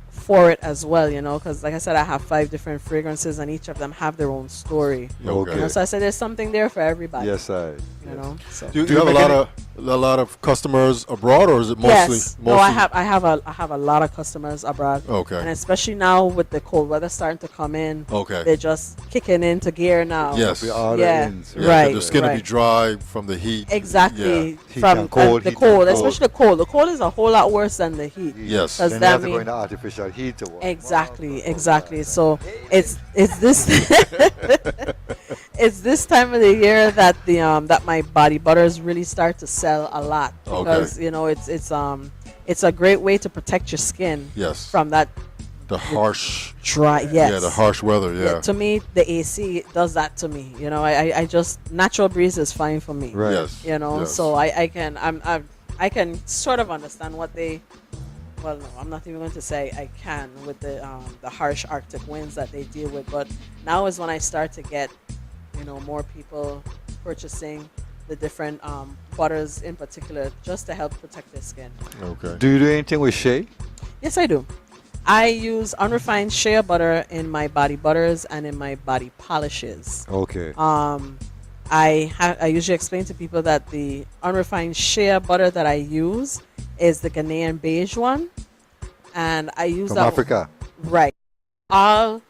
for it as well, you know, because like I said, I have 5 different fragrances and each of them have their own story. Okay. You know, so I said there's something there for everybody. Yes, I. You know, so. Do you have a lot of customers abroad, or is it mostly? Yes. No, I have a lot of customers abroad. Okay. And especially now with the cold weather starting to come in. Okay. They're just kicking into gear now. Yes. Yeah. Yeah, Right. the skin will be right. dry from the heat. Exactly. Yeah. Heat From and cold, the heat cold, and cold. especially the cold. The cold is a whole lot worse than the heat. Yes. Because Then that they have to go mean- into artificial heat or what? Exactly. So it's this it's this time of the year that the that my body butters really start to sell a lot because you know it's a great way to protect your skin Yes. from that The harsh. dry. Yes. Yeah, the harsh weather. Yeah. To me, the AC does that to me. You know, I just natural breeze is fine for me. Right. Yes. You know, yes. so I can sort of understand what they. Well, no, I'm not even going to say I can with the harsh Arctic winds that they deal with. But now is when I start to get, you know, more people purchasing the different butters in particular just to help protect their skin. Okay. Do you do anything with shea? Yes, I do. I use unrefined shea butter in my body butters and in my body polishes. Okay. I usually explain to people that the unrefined shea butter that I use is the Ghanaian beige one, and I use From that Africa. right. All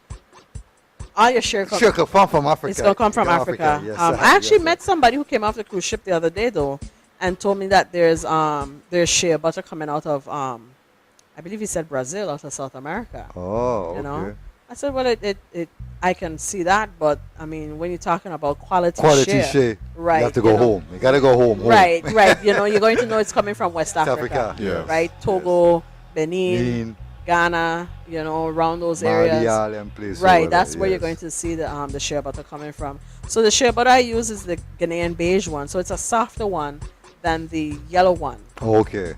your shea come, Sure, from Africa. it's gonna come from Africa. Yes, I actually yes, met somebody who came off the cruise ship the other day though, and told me that there's shea butter coming out of I believe he said Brazil, out of South America. Oh, okay. You know? I said, well, it I can see that, but I mean, when you're talking about quality Quality shea, shea. right? You have to go home. You gotta go home. Right. You know, you're going to know it's coming from West Africa, Yes. right? Togo, Benin, Benin, Ghana, you know, around those areas. Mali, and places. Right, over that's there, where you're yes. going to see the shea butter coming from. So the shea butter I use is the Ghanaian beige one, so it's a softer one than the yellow one Okay.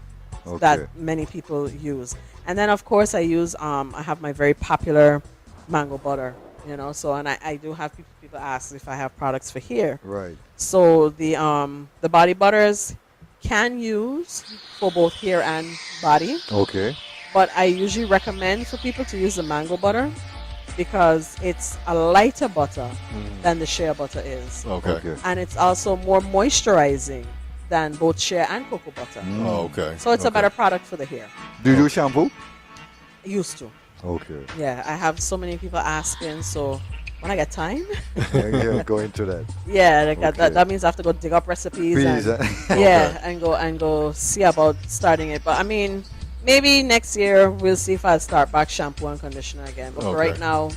Okay. that many people use. And then of course I use I have my very popular mango butter, you know. So and I do have people ask if I have products for here. Right. So the body butters can use for both hair and body, Okay. but I usually recommend for people to use the mango butter because it's a lighter butter than the shea butter is, Okay. and it's also more moisturizing than both shea and cocoa butter. Oh, okay. So it's a Okay. better product for the hair. Do you do shampoo? Used to. Okay. Yeah, I have so many people asking, so when I get time, Yeah, go into that. yeah, like Okay. that means I have to go dig up recipes Please. and yeah, and go see about starting it. But I mean, maybe next year we'll see if I'll start back shampoo and conditioner again. But for Okay. right now,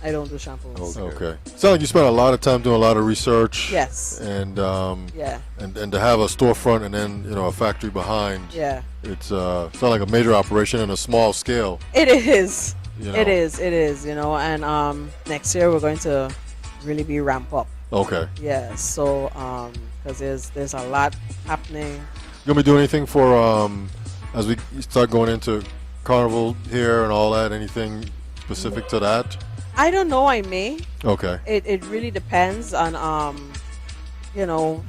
I don't do shampoos. Okay. Sounds like you spent a lot of time doing a lot of research. Yes. And Yeah. and to have a storefront and then a factory behind. Yeah. It's not like a major operation on a small scale. It is. You know. It is. You know, and next year we're going to really be ramp up. Okay. Yeah. So because there's a lot happening. You gonna be doing anything for as we start going into Carnival here and all that? Anything specific to that? I don't know. I may. Okay. It really depends on you know,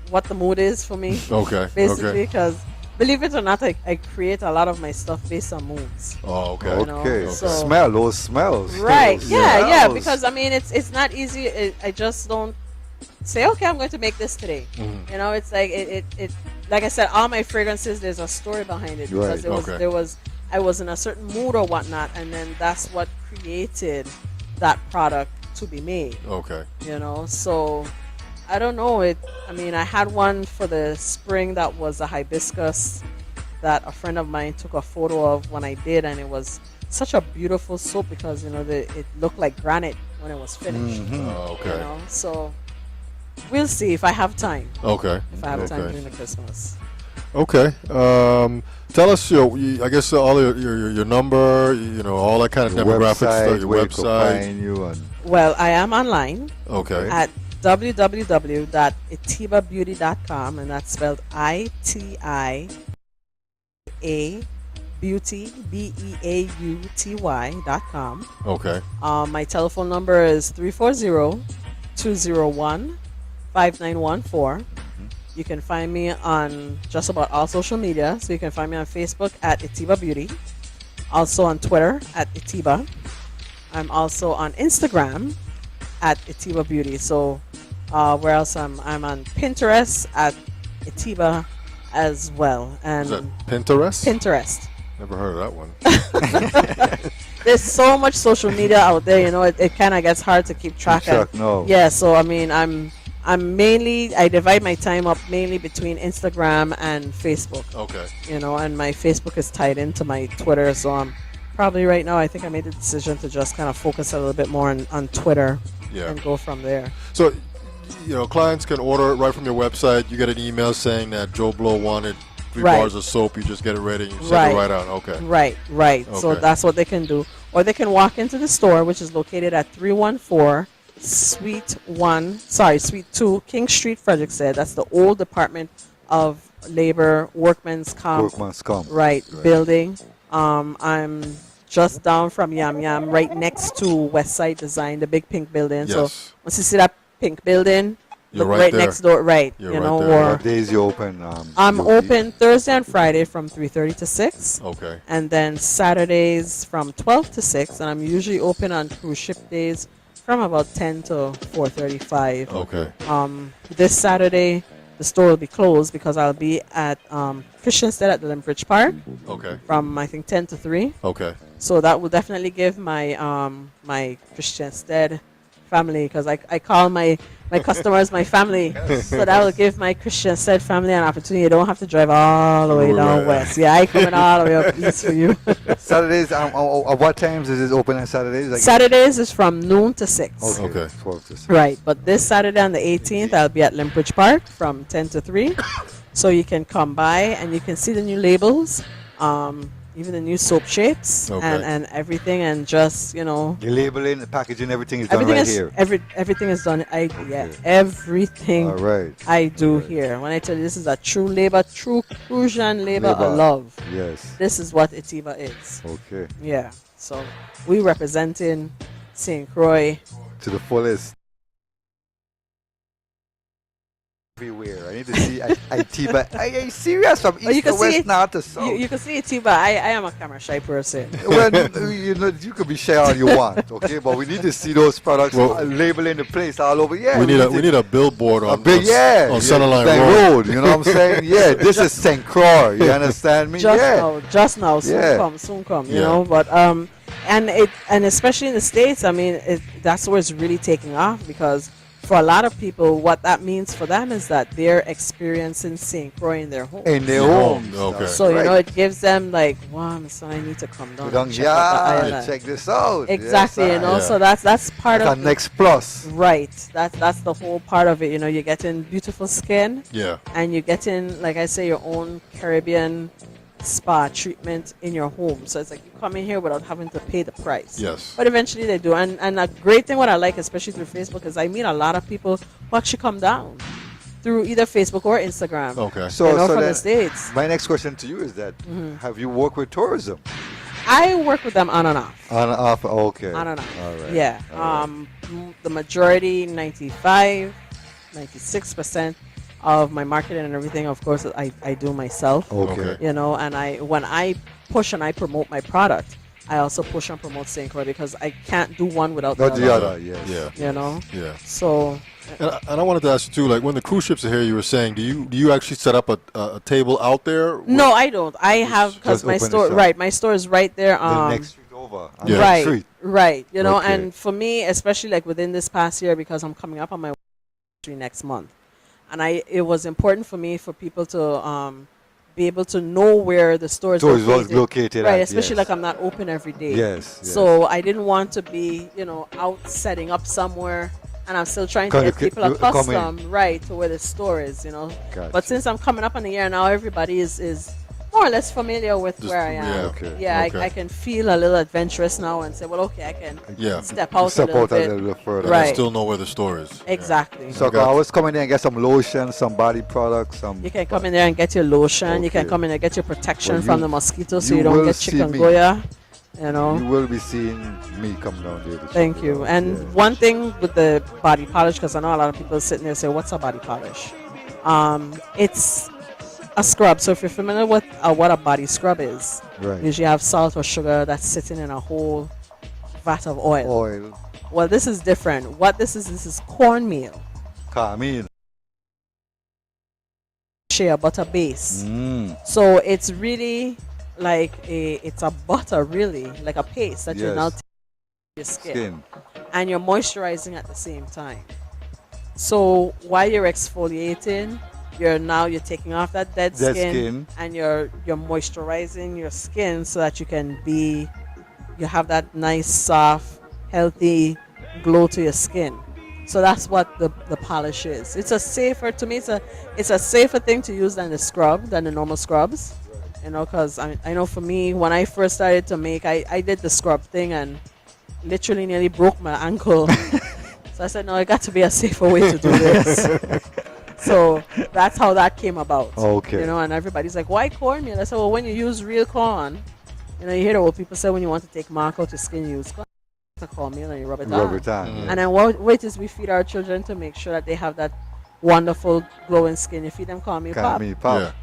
what the mood is for me. Okay. Basically, Okay. because believe it or not, I create a lot of my stuff based on moods. Oh, okay. You know, Okay. so- Smell those smells. Right. Those Yeah. smells. Because I mean, it's not easy. I just don't say, okay, I'm going to make this today. Mhm. You know, it's like it. Like I said, all my fragrances, there's a story behind it because Right. there was I was in a certain mood or whatnot, and then that's what created that product to be made. Okay. You know, so I don't know. I mean, I had one for the spring that was a hibiscus that a friend of mine took a photo of when I did, and it was such a beautiful soap because it looked like granite when it was finished. Okay. So we'll see if I have time. Okay. If I have time Okay. during the Christmas. Okay. Tell us I guess all your number, all that kind of demographic stuff, your where you website. can find you and Well, I am online Okay. at www.itibabeauty.com, and that's spelled ITIA beauty BEAUTY.com. Okay. My telephone number is 340-201-5914. You can find me on just about all social media. So you can find me on Facebook at Itiba Beauty, also on Twitter at Itiba. I'm also on Instagram at Itiba Beauty. So where else I'm on Pinterest at Itiba as well. And Is that Pinterest? Pinterest. Never heard of that one. There's so much social media out there, it kind of gets hard to keep track of. No. Yeah, so I mean, I divide my time up mainly between Instagram and Facebook. Okay. And my Facebook is tied into my Twitter, so I'm probably right now, I think I made the decision to just kind of focus a little bit more on Twitter and go from there. So, clients can order it right from your website. You get an email saying that Joe Blow wanted 3 bars of soap. You just get it ready and you send it right out. Okay. Right. So Okay. that's what they can do. Or they can walk into the store, which is located at 314 Suite 2, King Street, Fredericksburg. That's the old Department of Labor Workman's Comp. Right, building. I'm just down from Yam Yam, right next to Westside Design, the big pink building. Yes. So once you see that pink building, You're look right there. next door. Right, You're right there. or What days you open? I'm Yoki? open Thursday and Friday from 3:30 to 6. Okay. And then Saturdays from 12 to 6, and I'm usually open on cruise ship days from about 10 to 4:35. Okay. This Saturday the store will be closed because I'll be at Christianstead at the Limbridge Park Okay. from I think 10 to 3. Okay. So that will definitely give my my Christianstead family, because I call my customers my family. So that will give my Christianstead family an opportunity. You don't have to drive all the way down west. Yeah, I coming all the way up east for you. Saturdays, at what times is it open on Saturdays? Saturdays is from noon to 6. Okay. 12 to 6. Right, but this Saturday on the 18th, I'll be at Limbridge Park from 10 to 3. So you can come by and you can see the new labels, even the new soap shapes and everything, and just, The labeling, the packaging, everything is done here. Everything is done. Everything All right. I do here. When I tell you this is a true labor, true Crucian labor of love. Yes. This is what Itiba is. Okay. Yeah. So we representing St. Croix. To the fullest. Everywhere. I need to see Itiba. I'm serious, from east to west, north to south. You can see Itiba. I am a camera shy person. Well, you can be shy all you want, okay? But we need to see those products labeling the place all over. Yeah, we need a billboard on Centerline Road. You know what I'm saying? Yeah, this is St. Croix. You understand me? Just now, soon come. You know, but and especially in the States, I mean, that's where it's really taking off, because for a lot of people, what that means for them is that they're experiencing St. Croix in their home. In their homes. Okay. So, it gives them like, wow, son, I need to come down and check out the island. Check this out. Exactly, Yes, so that's part of the next plus. Right. That's the whole part of it. You're getting beautiful skin. Yeah. And you're getting, like I say, your own Caribbean spa treatment in your home. So it's like you come in here without having to pay the price. Yes. But eventually they do. And a great thing what I like, especially through Facebook, is I meet a lot of people who actually come down through either Facebook or Instagram. Okay. So from the States. My next question to you is that have you worked with tourism? I work with them on and off. On and off, okay. On and off. All right. Yeah. The majority, 96% of my marketing and everything, of course, I do myself. Okay. And when I push and I promote my product, I also push and promote St. Croix, because I can't do one without the other. Yes. Yeah. Yeah. So. And I wanted to ask you too, like when the cruise ships are here, you were saying, do you actually set up a table out there? No, I don't. I have, because my store, my store is right there. The next street over. Right. And for me, especially like within this past year, because I'm coming up on my next month. And it was important for me for people to be able to know where the store is located. Right, especially like I'm not open every day. Yes. So I didn't want to be, out setting up somewhere and I'm still trying to get people accustomed, right, to where the store is, Gotcha. But since I'm coming up on the year now, everybody is more or less familiar with where I am. I can feel a little adventurous now and say, well, okay, I can step out a little further. Right. Still know where the store is. Exactly. So I always come in there and get some lotion, some body products. You can come in there and get your lotion. You can come in and get your protection from the mosquitoes so you don't get chikungunya. You will be seeing me come down there. Thank you. And one thing with the body polish, because I know a lot of people sitting there say, what's a body polish? It's a scrub. So if you're familiar with what a body scrub is, usually you have salt or sugar that's sitting in a whole vat of oil. Well, this is different. What this is cornmeal. Shea butter base. So it's really like it's a butter, really, like a paste that you now take your skin, and you're moisturizing at the same time. So while you're exfoliating, you're taking off that dead skin and you're moisturizing your skin so that you have that nice, soft, healthy glow to your skin. So that's what the polish is. It's a safer thing to use than the normal scrubs. Because I know for me, when I first started to make, I did the scrub thing and literally nearly broke my ankle. So I said, no, it got to be a safer way to do this. So that's how that came about. Okay. And everybody's like, why cornmeal? I said, well, when you use real corn, you hear the old people say when you want to take mark out your skin, you use cornmeal and you rub it on. And then what is we feed our children to make sure that they have that wonderful glowing skin. You feed them cornmeal pop.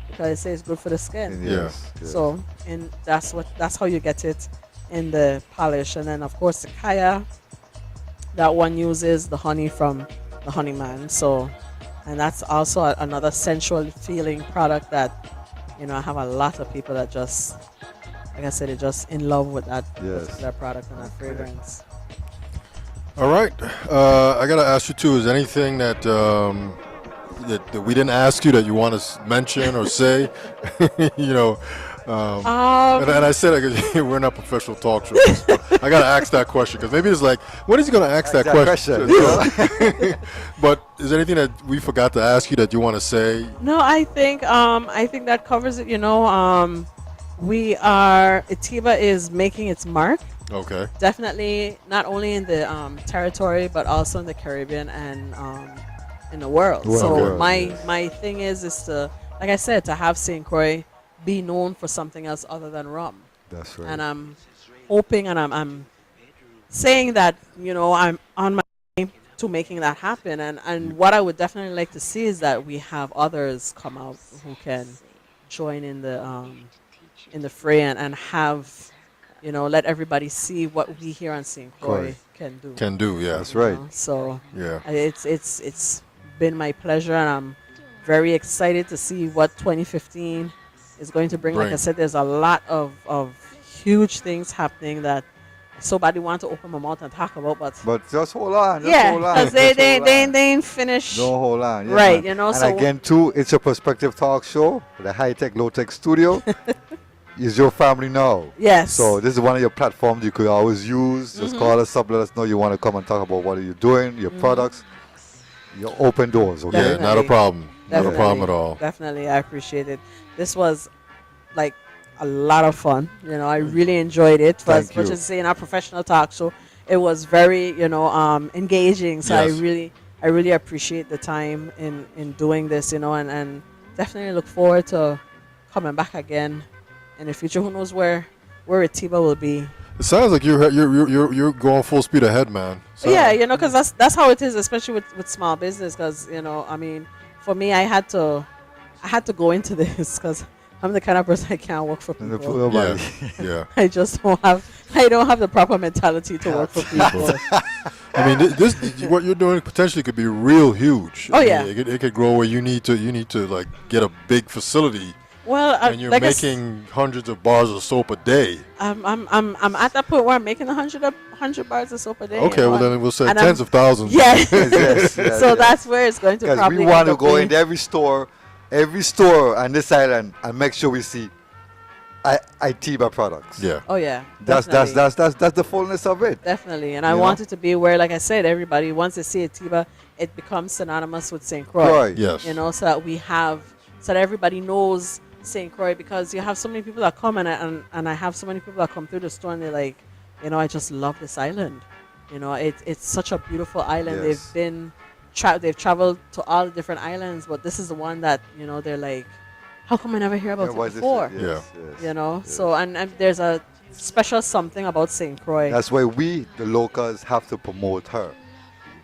Because it says good for the skin. Yes. So, and that's how you get it in the polish. And then of course the kaya, that one uses the honey from the honey man. So, and that's also another sensual feeling product that I have a lot of people that just, like I said, they're just in love with that particular product and that fragrance. All right, I gotta ask you too. Is there anything that that we didn't ask you that you want to mention or say? And I said we're not professional talk shows. I gotta ask that question because maybe it's like, when is he gonna ask that question? But is there anything that we forgot to ask you that you want to say? No, I think that covers it. Itiba is making its mark. Okay. Definitely, not only in the territory, but also in the Caribbean and in the world. My thing is to, like I said, to have St. Croix be known for something else other than rum. That's right. And I'm hoping and I'm saying that, I'm on my way to making that happen. And what I would definitely like to see is that we have others come out who can join in the fray and have, let everybody see what we here on St. Croix can do. Can do, yeah. That's right. So yeah, it's been my pleasure, and I'm very excited to see what 2015 is going to bring. Like I said, there's a lot of huge things happening that so badly want to open my mouth and talk about, but just hold on. Because they ain't finished. Don't hold on. Yeah, right, man. And so again, too, it's a perspective talk show, the high-tech, low-tech studio. Is your family now. Yes. So this is one of your platforms you could always use. Just call us up, let us know you want to come and talk about what are you doing, your products. Your open doors, okay? Yeah, not a problem. Not a problem at all. Definitely, I appreciate it. This was like a lot of fun. I really enjoyed it. For as much as saying our professional talk show, it was very, engaging. So yes. I really appreciate the time in doing this, and definitely look forward to coming back again in the future. Who knows where itiba will be. It sounds like you're going full speed ahead, man. Yeah, because that's how it is, especially with small business. Because for me, I had to go into this because I'm the kind of person I can't work for people. Yeah. I don't have the proper mentality to work for people. I mean, this what you're doing potentially could be real huge. Oh, yeah. It could grow where you need to like get a big facility Well, and you're like making hundreds of bars of soap a day. I'm at that point where I'm making 100 bars of soap a day. Okay, well then we'll say and tens of thousands. Yeah. Yes, So that's where it's going to probably. Because we want to go into every store on this island and make sure we see itiba products. Yeah. Oh yeah. That's the fullness of it. Definitely, and I want it to be where, like I said, everybody once they see itiba, it becomes synonymous with St. Croix. Yes. You know, so that everybody knows St. Croix, because you have so many people that come and I have so many people that come through the store and they're like, you know, I just love this island. You know, it's such a beautiful island. Yes. They've traveled to all the different islands, but this is the one that, you know, they're like, how come I never hear about it before? Yes. You know, so and there's a special something about St. Croix. That's why we, the locals, have to promote her.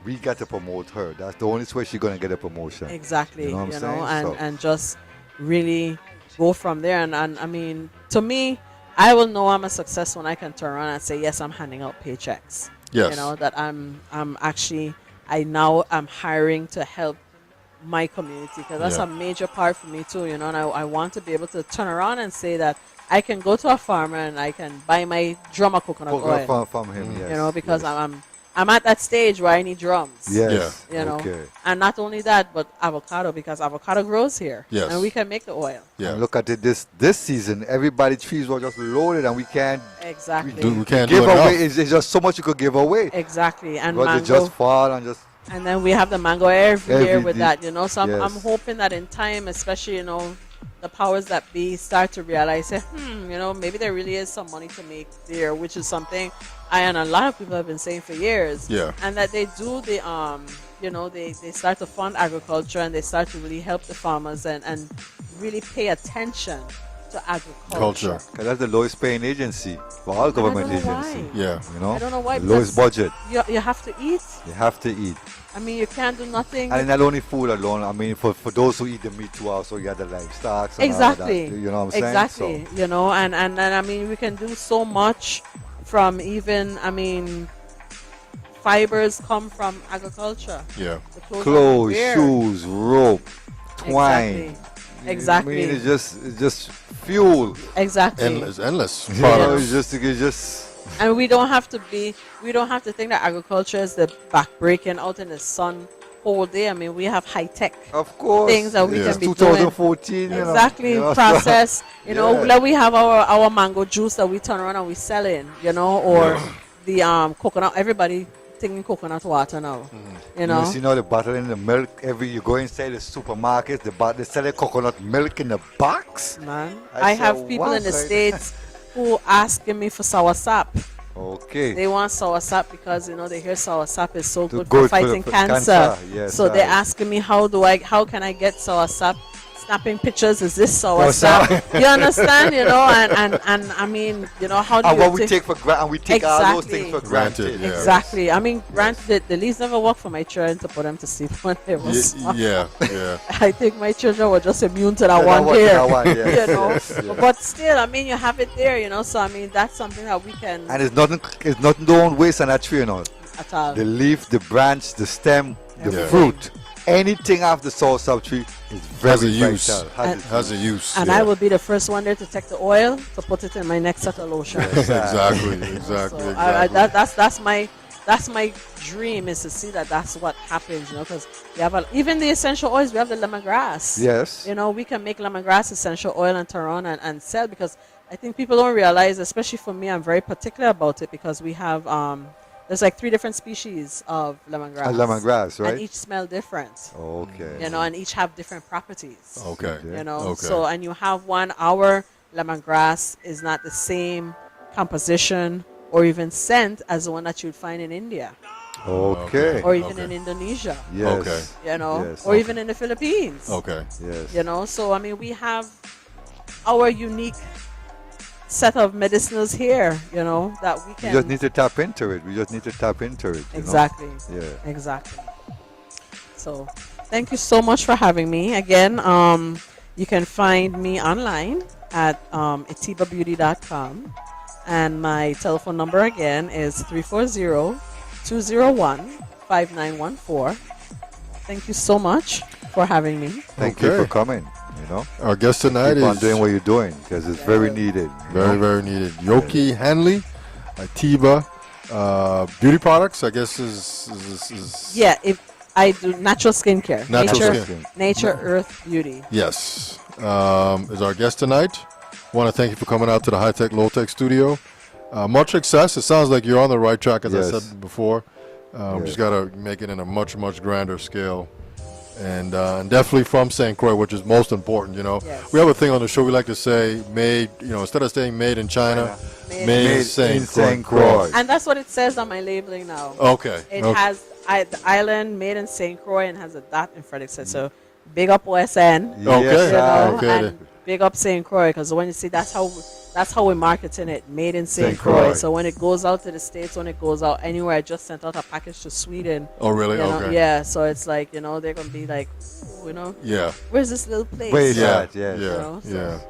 We got to promote her. That's the only way she's going to get a promotion. Exactly. You know what I'm saying? And just really go from there. And I mean, to me, I will know I'm a success when I can turn around and say, yes, I'm handing out paychecks. Yes. You know, that I'm hiring to help my community, because that's a major part for me too, you know, and I want to be able to turn around and say that I can go to a farmer and I can buy my drum of coconut oil from him, yes. You know, because I'm at that stage where I need drums. Yes. You know, okay. and not only that, but avocado, because avocado grows here. Yes. And we can make the oil. Yeah. And look at it this season. Everybody's trees were just loaded, and we can't. Exactly. We can't give do away. enough. It's just so much you could give away. Exactly. And but mango. they just fall and just. And then we have the mango every year with day. that, you know. So I'm Yes. hoping that in time, especially, you know, the powers that be start to realize, say, you know, maybe there really is some money to make there, which is something I and a lot of people have been saying for years. Yeah. And that they do the, you know, they start to fund agriculture and they start to really help the farmers and really pay attention to agriculture. Because that's the lowest paying agency for all government know why. agency. Yeah. You know, I don't know why, the lowest because budget. You have to eat. You have to eat. I mean, you can't do nothing. And not only food alone. I mean, for those who eat the meat too, also you got the livestock. Exactly. You know what I'm saying? Exactly. So, you know, and I mean, we can do so much from even, I mean, fibers come from agriculture. Yeah. The clothes clothes, that we wear. shoes, rope, twine. Exactly. I mean, it's just fuel. Exactly. Endless You know, products. it's just. And we don't have to think that agriculture is the backbreaking out in the sun whole day. I mean, we have high tech Of course. things that we Yeah. can be doing. 2014. Exactly, you know, process. You know, Yeah. like we have our mango juice that we turn around and we sell in. You know, or the coconut. Everybody thinking coconut water now. You know. You see now the bottle in the milk. You go inside the supermarket, they sell the coconut milk in the box. Man, I I have said, people in the what? States who asking me for sour sap. Okay. They want sour sap because, you know, they hear sour sap is so good good for for fighting for cancer. cancer. Yes, So they're right. asking me how can I get sour sap? Snapping pictures, is this sour Sour sap? You understand, you know, and I mean, you know, how do And you what we take for granted, and we take all those Exactly. things for Granted, granted. yeah. Exactly. I mean, granted, the least never worked for my children to put them to sleep when they were small. Yeah. I think my children were just immune to that Yeah, one that hair. one, yes, You know, yes, yes. but still, I mean, you have it there, you know. So I mean, that's something that we can And it's nothing don't waste on that tree, you know. at all. The leaf, the branch, the stem, the Yeah. fruit, anything off the soursop tree is very Has a use. vital. And- Has a use. And yeah. I will be the first one there to take the oil to put it in my next set of lotion. exactly. So that's my dream, is to see that that's what happens, you know, because we have even the essential oils. We have the lemongrass. Yes. You know, we can make lemongrass essential oil and turn around and sell, because I think people don't realize, especially for me, I'm very particular about it, because we have there's like 3 different species of lemongrass. Lemongrass, right? And each smell different. Okay. You know, and each have different properties. Okay. You know, Okay. so and you have one. Our lemongrass is not the same composition or even scent as the one that you'd find in India Okay. or even Okay. in Indonesia. Yes. Okay. You know, Yes. or even in the Philippines. Okay. Yes. You know, so I mean, we have our unique set of medicinals here. You know, that we We can just need to tap into it. You know? exactly, Yeah. exactly. So, thank you so much for having me again. You can find me online at itibabeauty.com, and my telephone number again is 340-201-5914. Thank you so much for having me. Thank you Okay. for coming. Our guest tonight Keep on is doing what you're doing because it's very needed. very needed. Yoki Hanley, itiba, beauty products. I guess is Yeah, if I do natural skincare, Natural nature, skin. nature, earth, beauty. Yes, is our guest tonight. Want to thank you for coming out to the High Tech Low Tech studio. Much success. It sounds like you're on the right track, as I said before. Just got to make it in a much grander scale. And definitely from St. Croix, which is most important, Yes. We have a thing on the show we like to say, made, instead of saying made in China, made in St. Croix. And that's what it says on my labeling now. Okay. It has the island made in St. Croix and has a dot in front. It says, so big up OSN. Okay. And big up St. Croix, because when you see that's how we're marketing it, made in St. Croix. So when it goes out to the States, when it goes out anywhere, I just sent out a package to Sweden. Oh, really? You know? Okay. Yeah, so it's like, they're going to be like, yeah. Where's this little place? Yeah.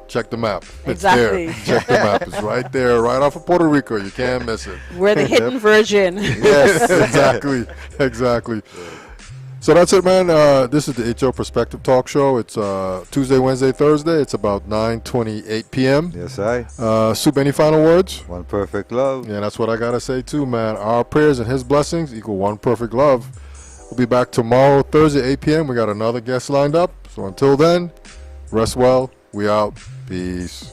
Check the map. Exactly. It's there. Check the map. It's right there, right off of Puerto Rico. You can't miss it. We're the hidden virgin. Yes, exactly. So that's it, man. This is the HO Perspective Talk Show. It's Tuesday, Wednesday, Thursday. It's about 9:28 p.m. Yes, I. Soup, any final words? One perfect love. Yeah, that's what I got to say, too, man. Our prayers and his blessings equal one perfect love. We'll be back tomorrow, Thursday, 8 p.m. We got another guest lined up. So until then, rest well. We out. Peace.